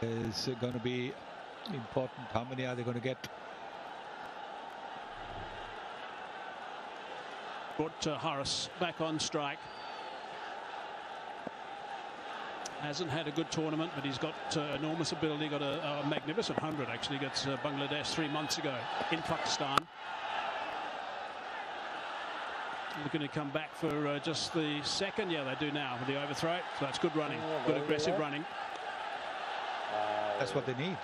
[SPEAKER 11] is going to be important. How many are they going to get?
[SPEAKER 9] Brought Haris back on strike. Hasn't had a good tournament, but he's got enormous ability. Got a magnificent 100 actually against Bangladesh 3 months ago in Pakistan. Looking to come back for just the second. Yeah, they do now with the overthrow. So that's good running, good aggressive running.
[SPEAKER 11] That's what they need.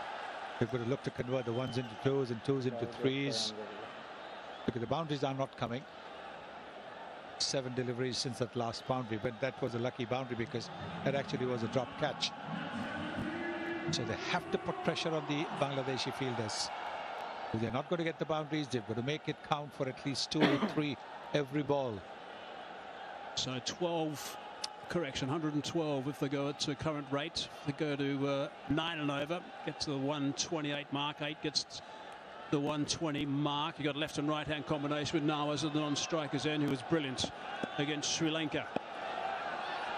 [SPEAKER 11] They've got to look to convert the 1s into 2s and 2s into 3s. Because the boundaries are not coming. 7 deliveries since that last boundary, but that was a lucky boundary because that actually was a drop catch. So they have to put pressure on the Bangladeshi fielders. If they're not going to get the boundaries, they've got to make it count for at least 2 or 3 every ball.
[SPEAKER 9] So 12, correction, 112 if they go at current rate. If they go to 9 and over, get to the 128 mark. 8 gets the 120 mark. You got left and right hand combination with Nawaz at the non-striker's end, who was brilliant against Sri Lanka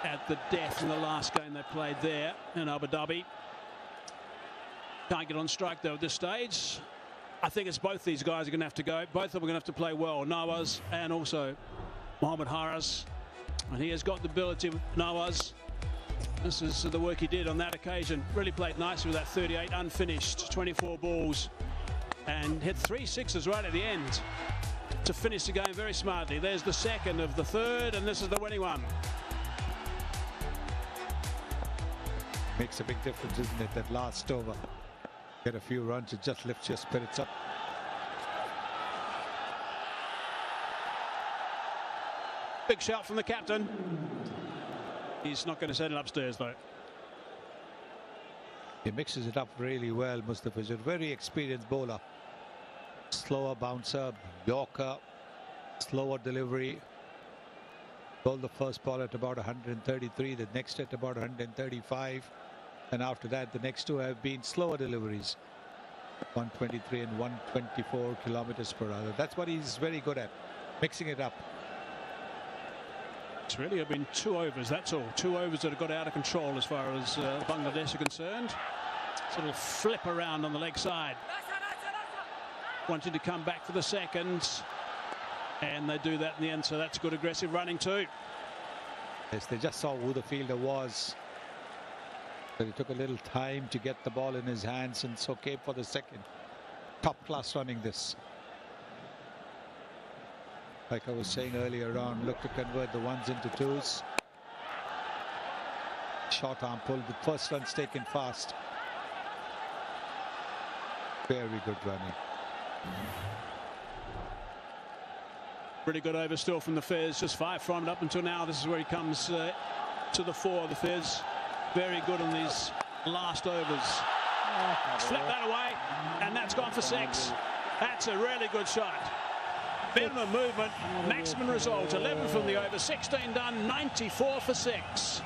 [SPEAKER 9] at the death in the last game they played there in Abu Dhabi. Can't get on strike though at this stage. I think it's both these guys are going to have to go. Both of them are going to have to play well, Nawaz and also Mohammad Haris. And he has got the ability with Nawaz. This is the work he did on that occasion. Really played nicely with that 38 unfinished, 24 balls. And hit 3 sixes right at the end to finish the game very smartly. There's the second of the third, and this is the winning one.
[SPEAKER 11] Makes a big difference, isn't it? That last over. Get a few runs, it just lifts your spirits up.
[SPEAKER 9] Big shout from the captain. He's not going to send it upstairs, though.
[SPEAKER 11] He mixes it up really well, Mustafizur. Very experienced bowler. Slower bouncer, Yorker, slower delivery. Bowled the first ball at about 133, the next at about 135. And after that, the next 2 have been slower deliveries. 123 and 124 kilometers per hour. That's what he's very good at, mixing it up.
[SPEAKER 9] It's really been 2 overs, that's all. 2 overs that have got out of control as far as Bangladesh are concerned. Sort of flip around on the leg side. Wanting to come back for the second. And they do that in the end, so that's good aggressive running too.
[SPEAKER 11] Yes, they just saw who the fielder was. But it took a little time to get the ball in his hands, and so came for the second. Top class running this. Like I was saying earlier on, look to convert the 1s into 2s. Short arm pull, the first run's taken fast. Very good running.
[SPEAKER 9] Pretty good over still from the Fizz, just 5 from it up until now. This is where he comes to the 4 of the Fizz. Very good on these last overs. Flip that away, and that's gone for 6. That's a really good shot. Minimum movement, maximum result. 11 from the over, 16 done, 94 for 6.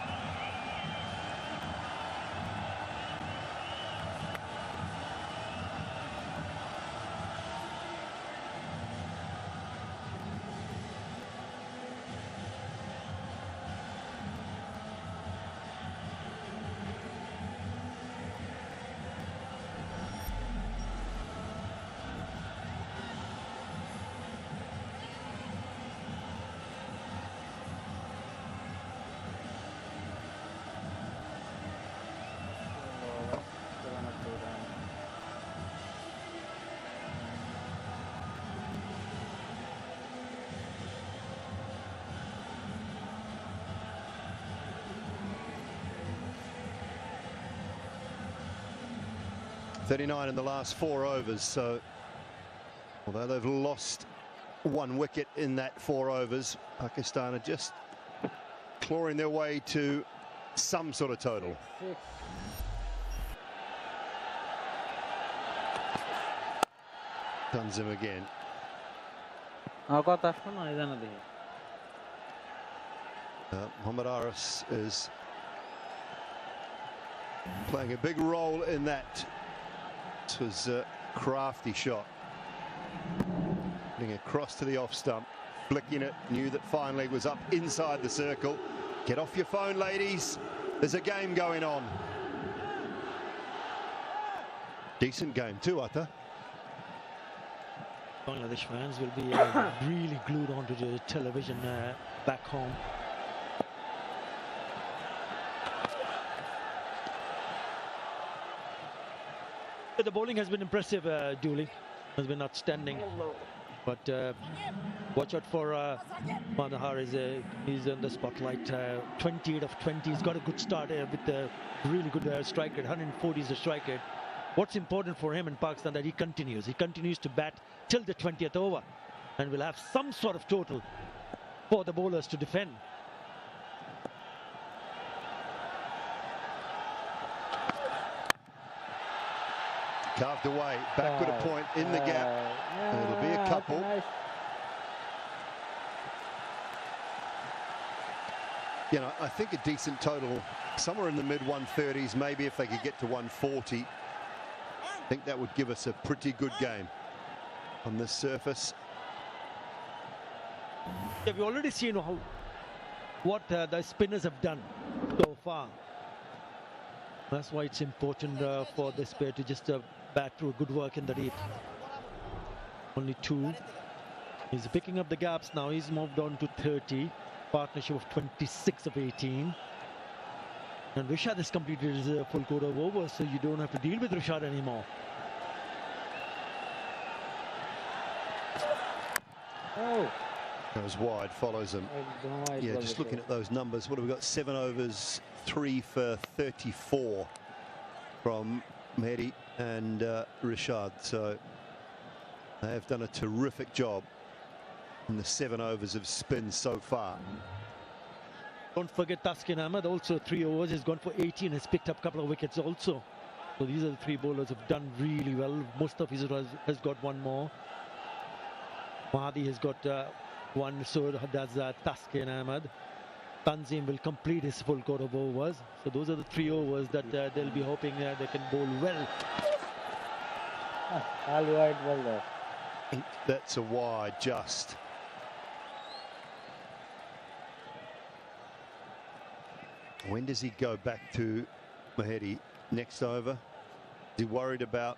[SPEAKER 1] 39 in the last 4 overs. So although they've lost 1 wicket in that 4 overs, Pakistan are just clawing their way to some sort of total. Tanzim again. Mohammad Aris is playing a big role in that. This was a crafty shot. Getting across to the off stump, flicking it, knew that fine leg was up inside the circle. Get off your phone, ladies. There's a game going on. Decent game too, Atta.
[SPEAKER 3] Bangladesh fans will be really glued onto the television back home. The bowling has been impressive, Dooley. Has been outstanding. But watch out for Mandahar. He's in the spotlight. 28 of 20. He's got a good start with a really good strike rate. 140 is the strike rate. What's important for him in Pakistan that he continues. He continues to bat till the 20th over, and will have some sort of total for the bowlers to defend.
[SPEAKER 1] Carved away, backward a point in the gap. It'll be a couple.
[SPEAKER 10] Nice.
[SPEAKER 1] You know, I think a decent total, somewhere in the mid-130s, maybe if they could get to 140. I think that would give us a pretty good game on this surface.
[SPEAKER 3] Yeah, we've already seen what the spinners have done so far. That's why it's important for this pair to just bat through good work in the deep. Only 2. He's picking up the gaps now. He's moved on to 30. Partnership of 26 of 18. And Rishad has completed his full quota of overs, so you don't have to deal with Rishad anymore.
[SPEAKER 10] Oh.
[SPEAKER 1] Goes wide, follows him. Yeah, just looking at those numbers. What have we got? 7 overs, 3 for 34 from Mehdi and Rishad. So they have done a terrific job in the 7 overs of spin so far.
[SPEAKER 3] Don't forget Taskin Ahmed, also 3 overs. He's gone for 18. Has picked up a couple of wickets also. So these are the 3 bowlers who have done really well. Mustafizur has got 1 more. Mahdi has got 1, so does Taskin Ahmed. Tanzim will complete his full quota of overs. So those are the 3 overs that they'll be hoping they can bowl well.
[SPEAKER 10] All wide well there.
[SPEAKER 1] I think that's a wide just. When does he go back to Mahedi next over? Is he worried about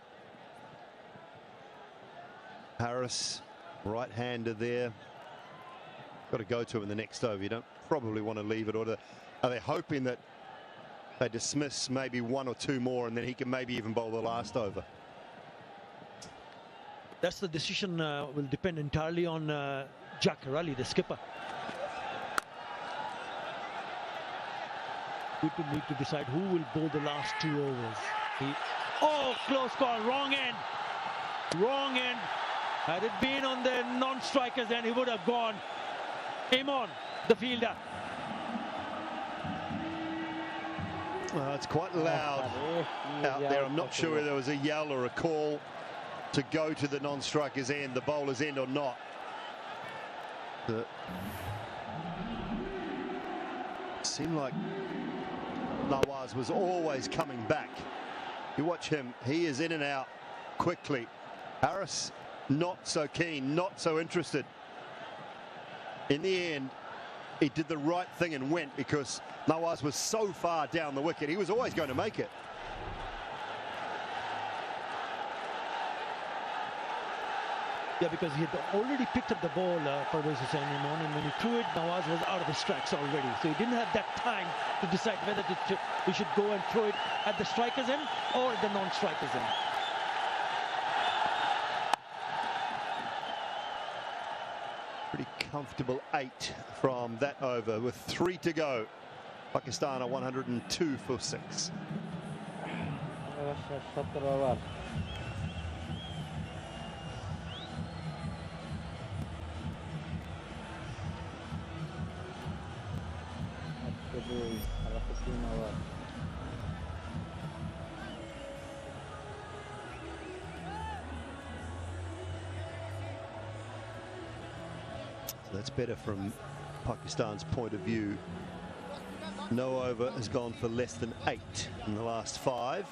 [SPEAKER 1] Harris, right-hander there? Got to go to him in the next over. You don't probably want to leave it. Or are they hoping that they dismiss maybe 1 or 2 more and then he can maybe even bowl the last over?
[SPEAKER 3] That's the decision will depend entirely on Jack Raleigh, the skipper. People need to decide who will bowl the last 2 overs. Oh, close call, wrong end. Wrong end. Had it been on the non-strikers, then he would have gone. Imon, the fielder.
[SPEAKER 1] Well, it's quite loud out there. I'm not sure whether there was a yell or a call to go to the non-striker's end, the bowler's end or not. It seemed like Nawaz was always coming back. You watch him, he is in and out quickly. Harris, not so keen, not so interested. In the end, he did the right thing and went because Nawaz was so far down the wicket. He was always going to make it.
[SPEAKER 3] Yeah, because he had already picked up the ball for Hussain Imran, and when he threw it, Nawaz was out of his tracks already. So he didn't have that time to decide whether he should go and throw it at the striker's end or at the non-striker's end.
[SPEAKER 1] Pretty comfortable 8 from that over with 3 to go. Pakistan are 102 for 6.
[SPEAKER 5] 17 over
[SPEAKER 1] That's better from Pakistan's point of view. No over has gone for less than 8 in the last 5.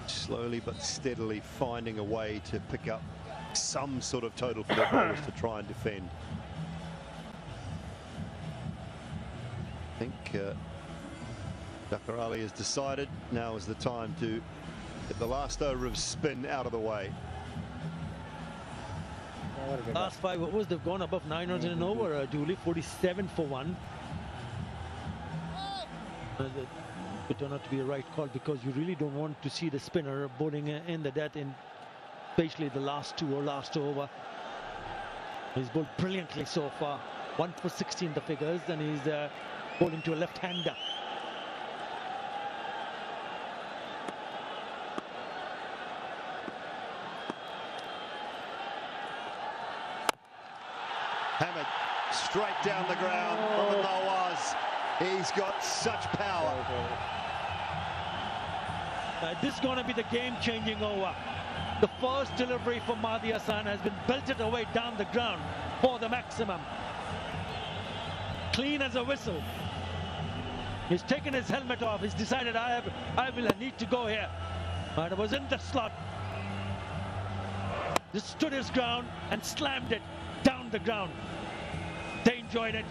[SPEAKER 1] Slowly but steadily finding a way to pick up some sort of total for their bowlers to try and defend. I think Dhakar Ali has decided now is the time to get the last over of spin out of the way.
[SPEAKER 3] Last 5 overs, they've gone above 9 runs in an over, Dooley, 47 for 1. It turned out to be a right call because you really don't want to see the spinner bowling in the death, in especially the last 2 or last over. He's bowled brilliantly so far. 1 for 16 the figures, and he's bowling to a left-hander.
[SPEAKER 1] Hamid straight down the ground from Nawaz. He's got such power.
[SPEAKER 3] This is going to be the game-changing over. The first delivery for Mahdi Hassan has been belted away down the ground for the maximum. Clean as a whistle. He's taken his helmet off. He's decided I need to go here. But it was in the slot. Just stood his ground and slammed it down the ground. They enjoyed it.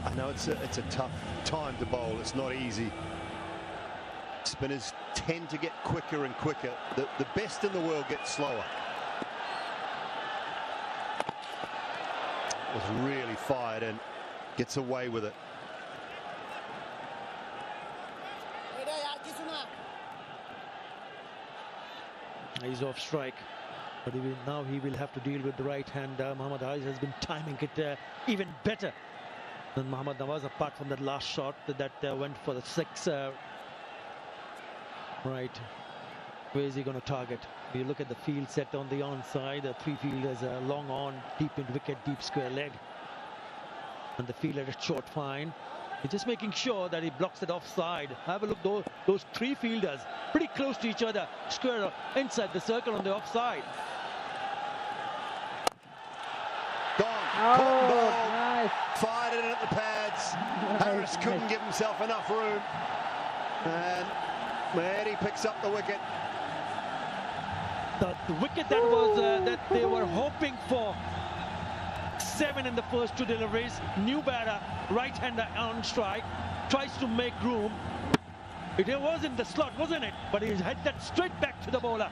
[SPEAKER 1] I know it's a tough time to bowl. It's not easy. Spinners tend to get quicker and quicker. The best in the world get slower. Was really fired and gets away with it.
[SPEAKER 3] He's off strike, but now he will have to deal with the right hand. Mohammad Haiz has been timing it even better than Mohammad Nawaz, apart from that last shot that went for the 6. Right, where is he going to target? You look at the field set on the onside. 3 fielders long on, deep in wicket, deep square leg, and the fielder at short fine. He's just making sure that he blocks it offside. Have a look, those 3 fielders pretty close to each other, square inside the circle on the offside.
[SPEAKER 1] Gone.
[SPEAKER 5] Nice.
[SPEAKER 1] Fired it at the pads. Harris couldn't give himself enough room, and Mahedi picks up the wicket.
[SPEAKER 3] The wicket that was that they were hoping for. 7 in the first 2 deliveries. New batter, right-hander on strike, tries to make room. It was in the slot, wasn't it? But he had that straight back to the bowler,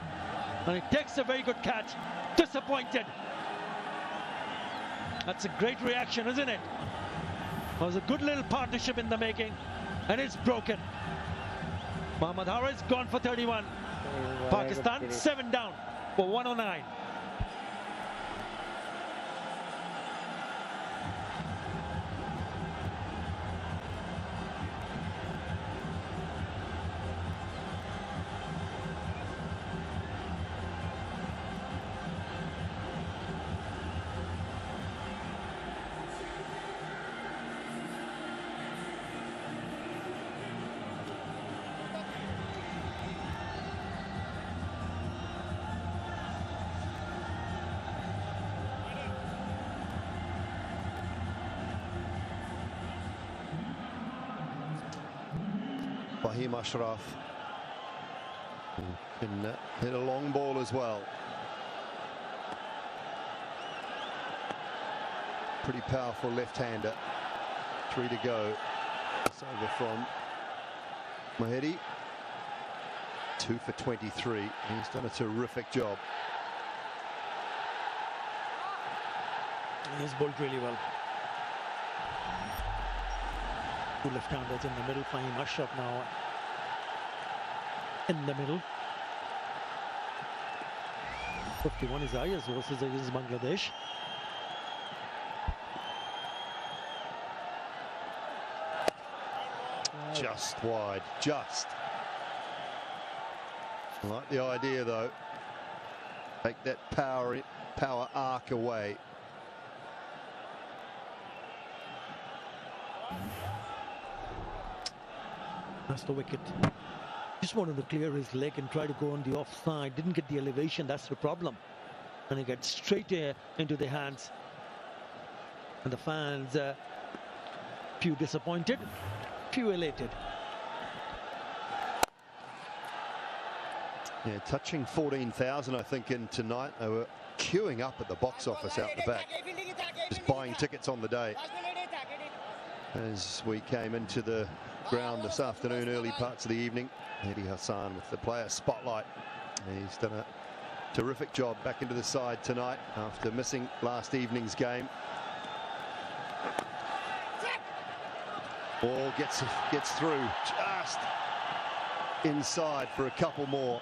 [SPEAKER 3] and he takes a very good catch. Disappointed. That's a great reaction, isn't it? It was a good little partnership in the making, and it's broken. Mohammad Haiz gone for 31. Pakistan 7 down for 109.
[SPEAKER 1] Fahim Ashraf can hit a long ball as well. Pretty powerful left-hander. 3 to go. It's over from Mahedi. 2 for 23. He's done a terrific job.
[SPEAKER 3] He's bowled really well. 2 left-handers in the middle. Fahim Ashraf now in the middle. 51 is Ayers versus Bangladesh.
[SPEAKER 1] Just wide, just. I like the idea though. Take that power arc away.
[SPEAKER 3] That's the wicket. Just wanted to clear his leg and try to go on the offside. Didn't get the elevation. That's the problem. And he gets straight into the hands. And the fans, few disappointed, few elated.
[SPEAKER 1] Yeah, touching 14,000, I think, in tonight. They were queuing up at the box office out the back, just buying tickets on the day. As we came into the ground this afternoon, early parts of the evening, Mehdi Hassan with the player spotlight. He's done a terrific job back into the side tonight after missing last evening's game. Ball gets through just inside for a couple more.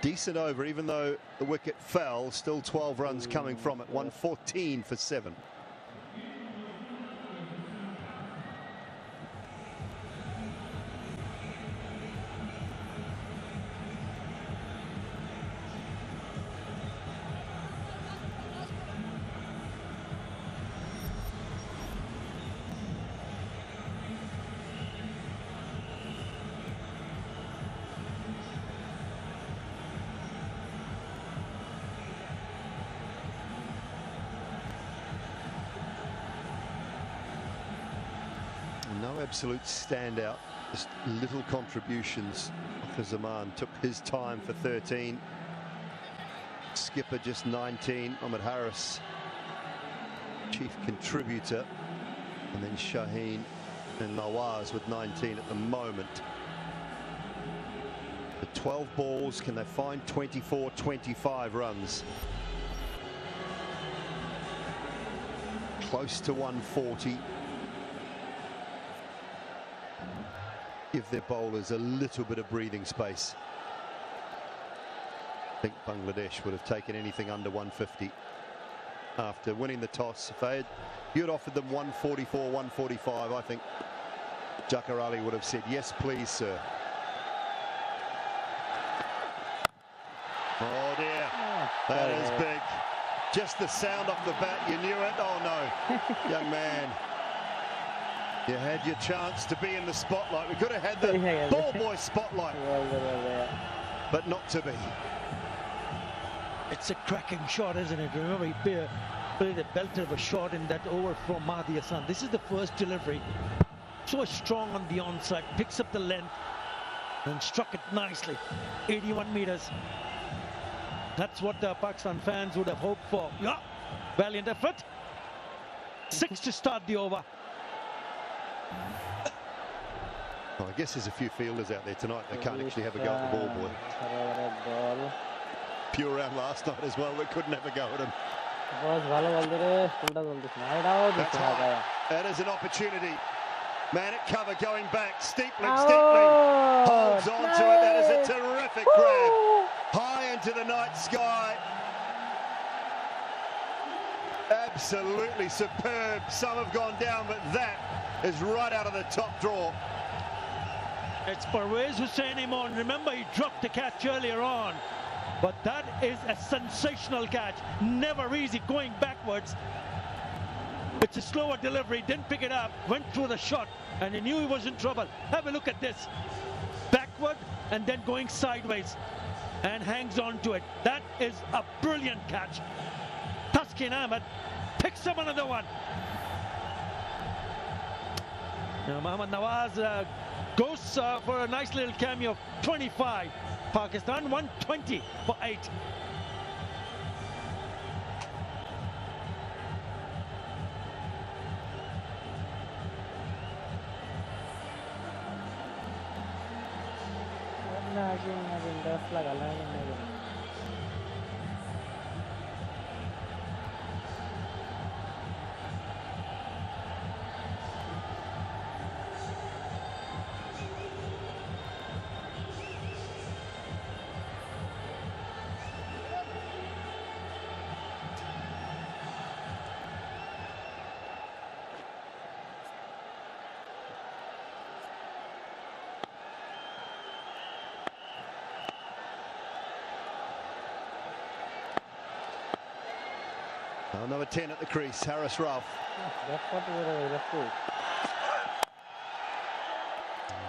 [SPEAKER 1] Decent over, even though the wicket fell. Still 12 runs coming from it. 114 for 7. No absolute standout, just little contributions. For Zaman took his time for 13. Skipper just 19. Ahmed Harris, chief contributor. And then Shaheen and Nawaz with 19 at the moment. The 12 balls, can they find 24, 25 runs? Close to 140. Give their bowlers a little bit of breathing space. I think Bangladesh would have taken anything under 150 after winning the toss. If you had offered them 144, 145, I think Jakar Ali would have said, yes, please, sir. Oh, dear. That is big. Just the sound off the bat, you knew it. Oh, no. Young man. You had your chance to be in the spotlight. We could have had the ball boy spotlight, but not to be.
[SPEAKER 3] It's a cracking shot, isn't it? Remember, he played a belter of a shot in that over from Mehdi Hassan. This is the first delivery. So strong on the onside, picks up the length and struck it nicely. 81 meters. That's what the Pakistan fans would have hoped for. Yeah, valiant effort. 6 to start the over.
[SPEAKER 1] Well, I guess there's a few fielders out there tonight that can't actually have a go at the ball boy. Few around last night as well, we couldn't have a go at him. That's high. That is an opportunity. Man at cover going back. Steepling holds on to it. That is a terrific grab. High into the night sky. Absolutely superb. Some have gone down, but that is right out of the top drawer.
[SPEAKER 3] It's Parvez Hussain Imon. Remember, he dropped the catch earlier on. But that is a sensational catch. Never easy going backwards. It's a slower delivery. Didn't pick it up. Went through the shot. And he knew he was in trouble. Have a look at this. Backward and then going sideways. And hangs on to it. That is a brilliant catch. Taskin Ahmed picks up another one. Now Mohammad Nawaz goes for a nice little cameo. 25. Pakistan 120 for 8.
[SPEAKER 1] Well, number 10 at the crease, Haris Rauf.
[SPEAKER 5] That's what we were referring.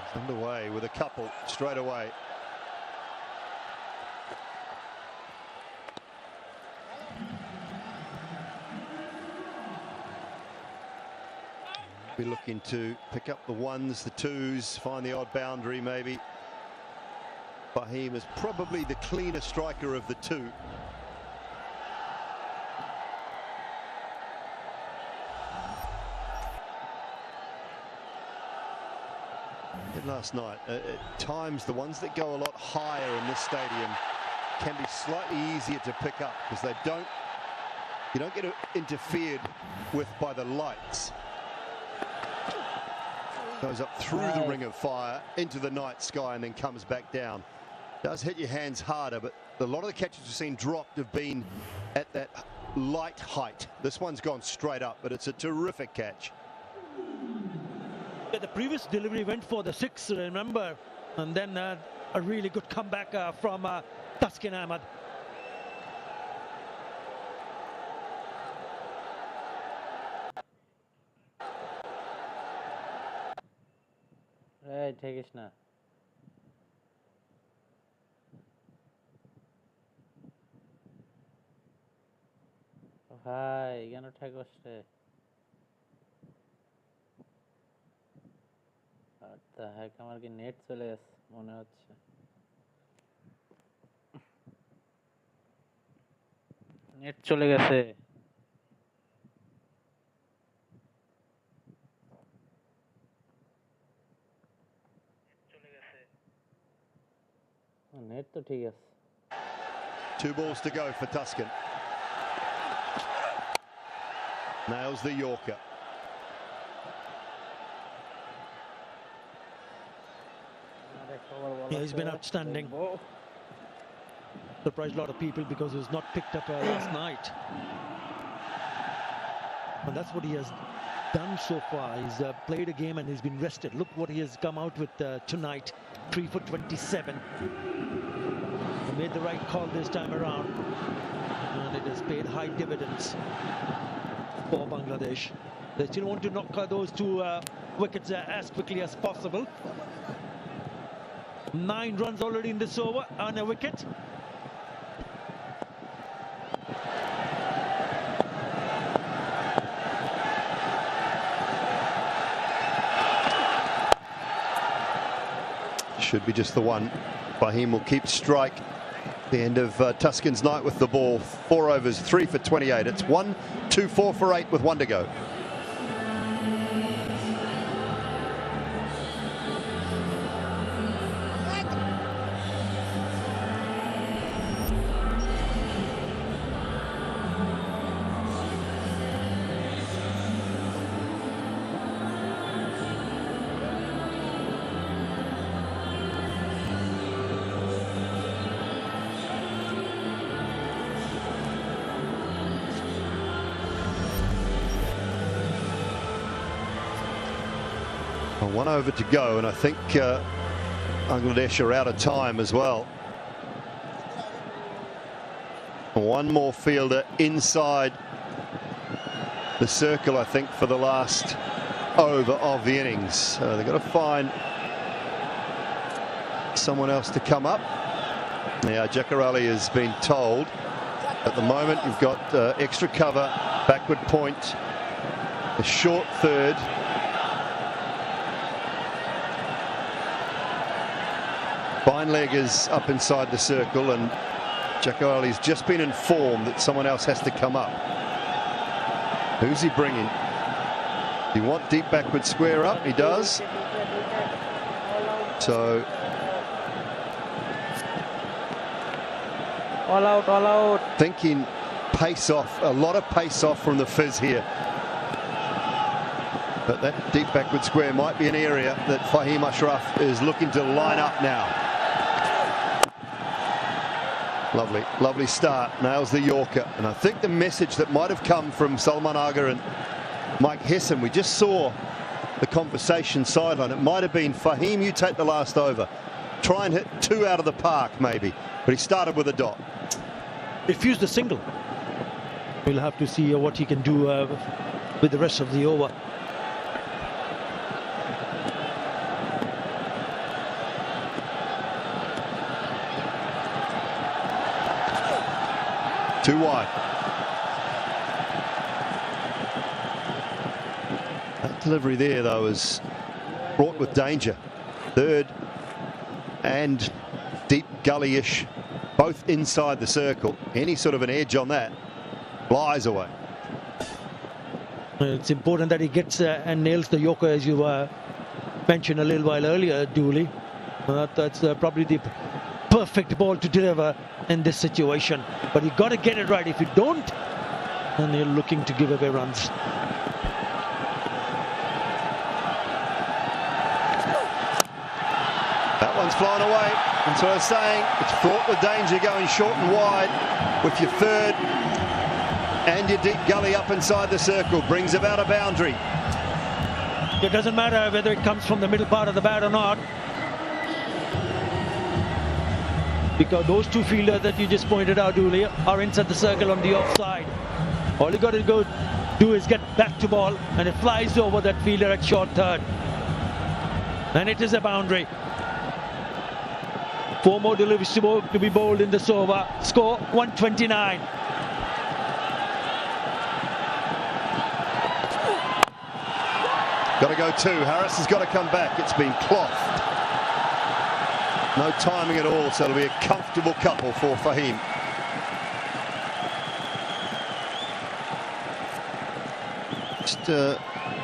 [SPEAKER 1] He's underway with a couple straight away. Be looking to pick up the ones, the twos, find the odd boundary maybe. Fahim is probably the cleaner striker of the two. Last night, at times the ones that go a lot higher in this stadium can be slightly easier to pick up because you don't get interfered with by the lights. Goes up through the ring of fire into the night sky and then comes back down. Does hit your hands harder, but a lot of the catches we've seen dropped have been at that light height. This one's gone straight up, but it's a terrific catch.
[SPEAKER 3] The previous delivery went for the 6, remember, and then a really good comeback from Taskin Ahmed.
[SPEAKER 5] Right, take it now. Hi, you take it. The heck, আমার কি net চলে গেছে মনে হচ্ছে net চলে গেছে net তো ঠিক আছে
[SPEAKER 1] 2 balls to go for Tuscan. Nails the Yorker.
[SPEAKER 3] Yeah, he's been outstanding. Surprised a lot of people because he was not picked up last night. And that's what he has done so far. He's played a game and he's been rested. Look what he has come out with tonight. 3 for 27. He made the right call this time around. And it has paid high dividends for Bangladesh. They still want to knock those 2 wickets as quickly as possible. 9 runs already in this over on a wicket.
[SPEAKER 1] Should be just the one. Fahim will keep strike. The end of Tuscan's night with the ball. 4 overs, 3 for 28. It's 1, 2, 4 for 8 with 1 to go. Well, 1 over to go, and I think Bangladesh are out of time as well. 1 more fielder inside the circle, I think, for the last over of the innings. So they've got to find someone else to come up. Yeah, Jakar Ali has been told at the moment you've got extra cover, backward point, a short third. Fine leg is up inside the circle, and Jakar Ali's just been informed that someone else has to come up. Who's he bringing? Do you want deep backward square up? He does. So
[SPEAKER 5] all out.
[SPEAKER 1] Thinking pace off, a lot of pace off from the Fizz here. But that deep backward square might be an area that Fahim Ashraf is looking to line up now. Lovely start, nails the Yorker. And I think the message that might have come from Salman Agha and Mike Hesson, we just saw the conversation sideline. It might have been, Fahim, you take the last over. Try and hit 2 out of the park maybe. But he started with a dot.
[SPEAKER 3] Refused the single. We'll have to see what he can do with the rest of the over.
[SPEAKER 1] Too wide. That delivery there, though, is fraught with danger. Third and deep gully-ish, both inside the circle. Any sort of an edge on that flies away.
[SPEAKER 3] It's important that he gets and nails the Yorker, as you mentioned a little while earlier, Dooley. That's probably the perfect ball to deliver in this situation. But you got to get it right. If you don't, then you're looking to give away runs.
[SPEAKER 1] That one's flying away. That's what I was saying. It's fraught with danger going short and wide with your third and your deep gully up inside the circle. Brings about a boundary.
[SPEAKER 3] It doesn't matter whether it comes from the middle part of the bat or not, because those two fielders that you just pointed out, Dooley, are inside the circle on the offside. All you got to go do is get back to ball, and it flies over that fielder at short third. And it is a boundary. 4 more deliveries to be bowled in this over. Score 129.
[SPEAKER 1] Got to go 2. Harris has got to come back. It's been clothed. No timing at all, so it'll be a comfortable couple for Fahim. Just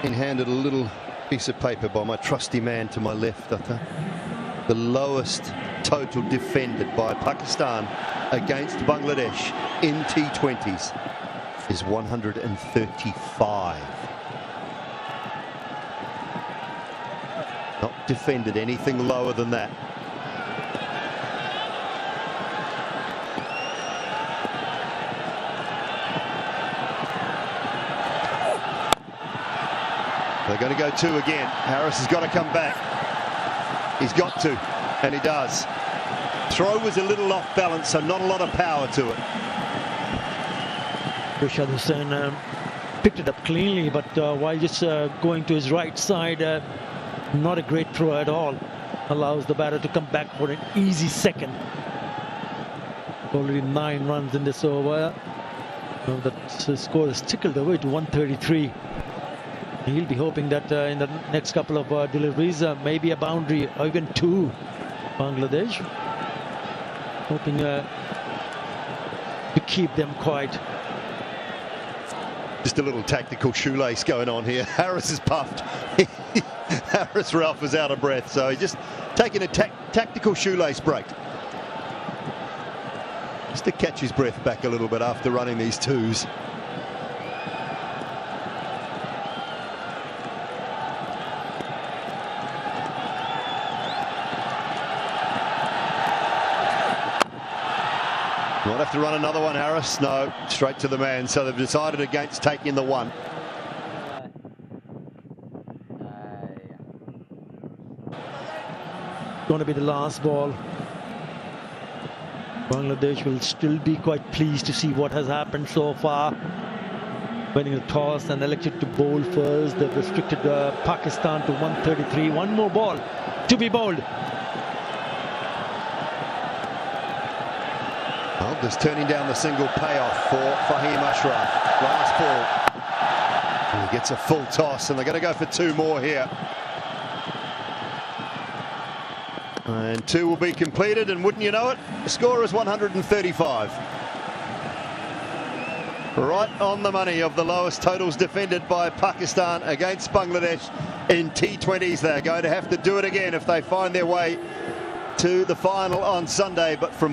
[SPEAKER 1] in-handed a little piece of paper by my trusty man to my left. The lowest total defended by Pakistan against Bangladesh in T20s is 135. Not defended anything lower than that. They're going to go 2 again. Harris has got to come back. He's got to, and he does. Throw was a little off balance, so not a lot of power to it.
[SPEAKER 3] Rashad Hussain picked it up cleanly, but while just going to his right side, not a great throw at all. Allows the batter to come back for an easy second. Already 9 runs in this over. That score is tickled away to 133. He'll be hoping that in the next couple of deliveries, maybe a boundary or even 2. Bangladesh hoping to keep them quiet.
[SPEAKER 1] Just a little tactical shoelace going on here. Harris is puffed. Harris Ralph is out of breath, so he's just taking a tactical shoelace break. Just to catch his breath back a little bit after running these 2s. Might have to run another one, Harris. No, straight to the man. So they've decided against taking the 1.
[SPEAKER 3] Going to be the last ball. Bangladesh will still be quite pleased to see what has happened so far. Winning the toss and elected to bowl first. They've restricted Pakistan to 133. 1 more ball to be bowled.
[SPEAKER 1] Well, just turning down the single payoff for Fahim Ashraf. Last ball. And he gets a full toss, and they're going to go for 2 more here. And 2 will be completed, and wouldn't you know it, the score is 135. Right on the money of the lowest totals defended by Pakistan against Bangladesh in T20s. They're going to have to do it again if they find their way to the final on Sunday, but from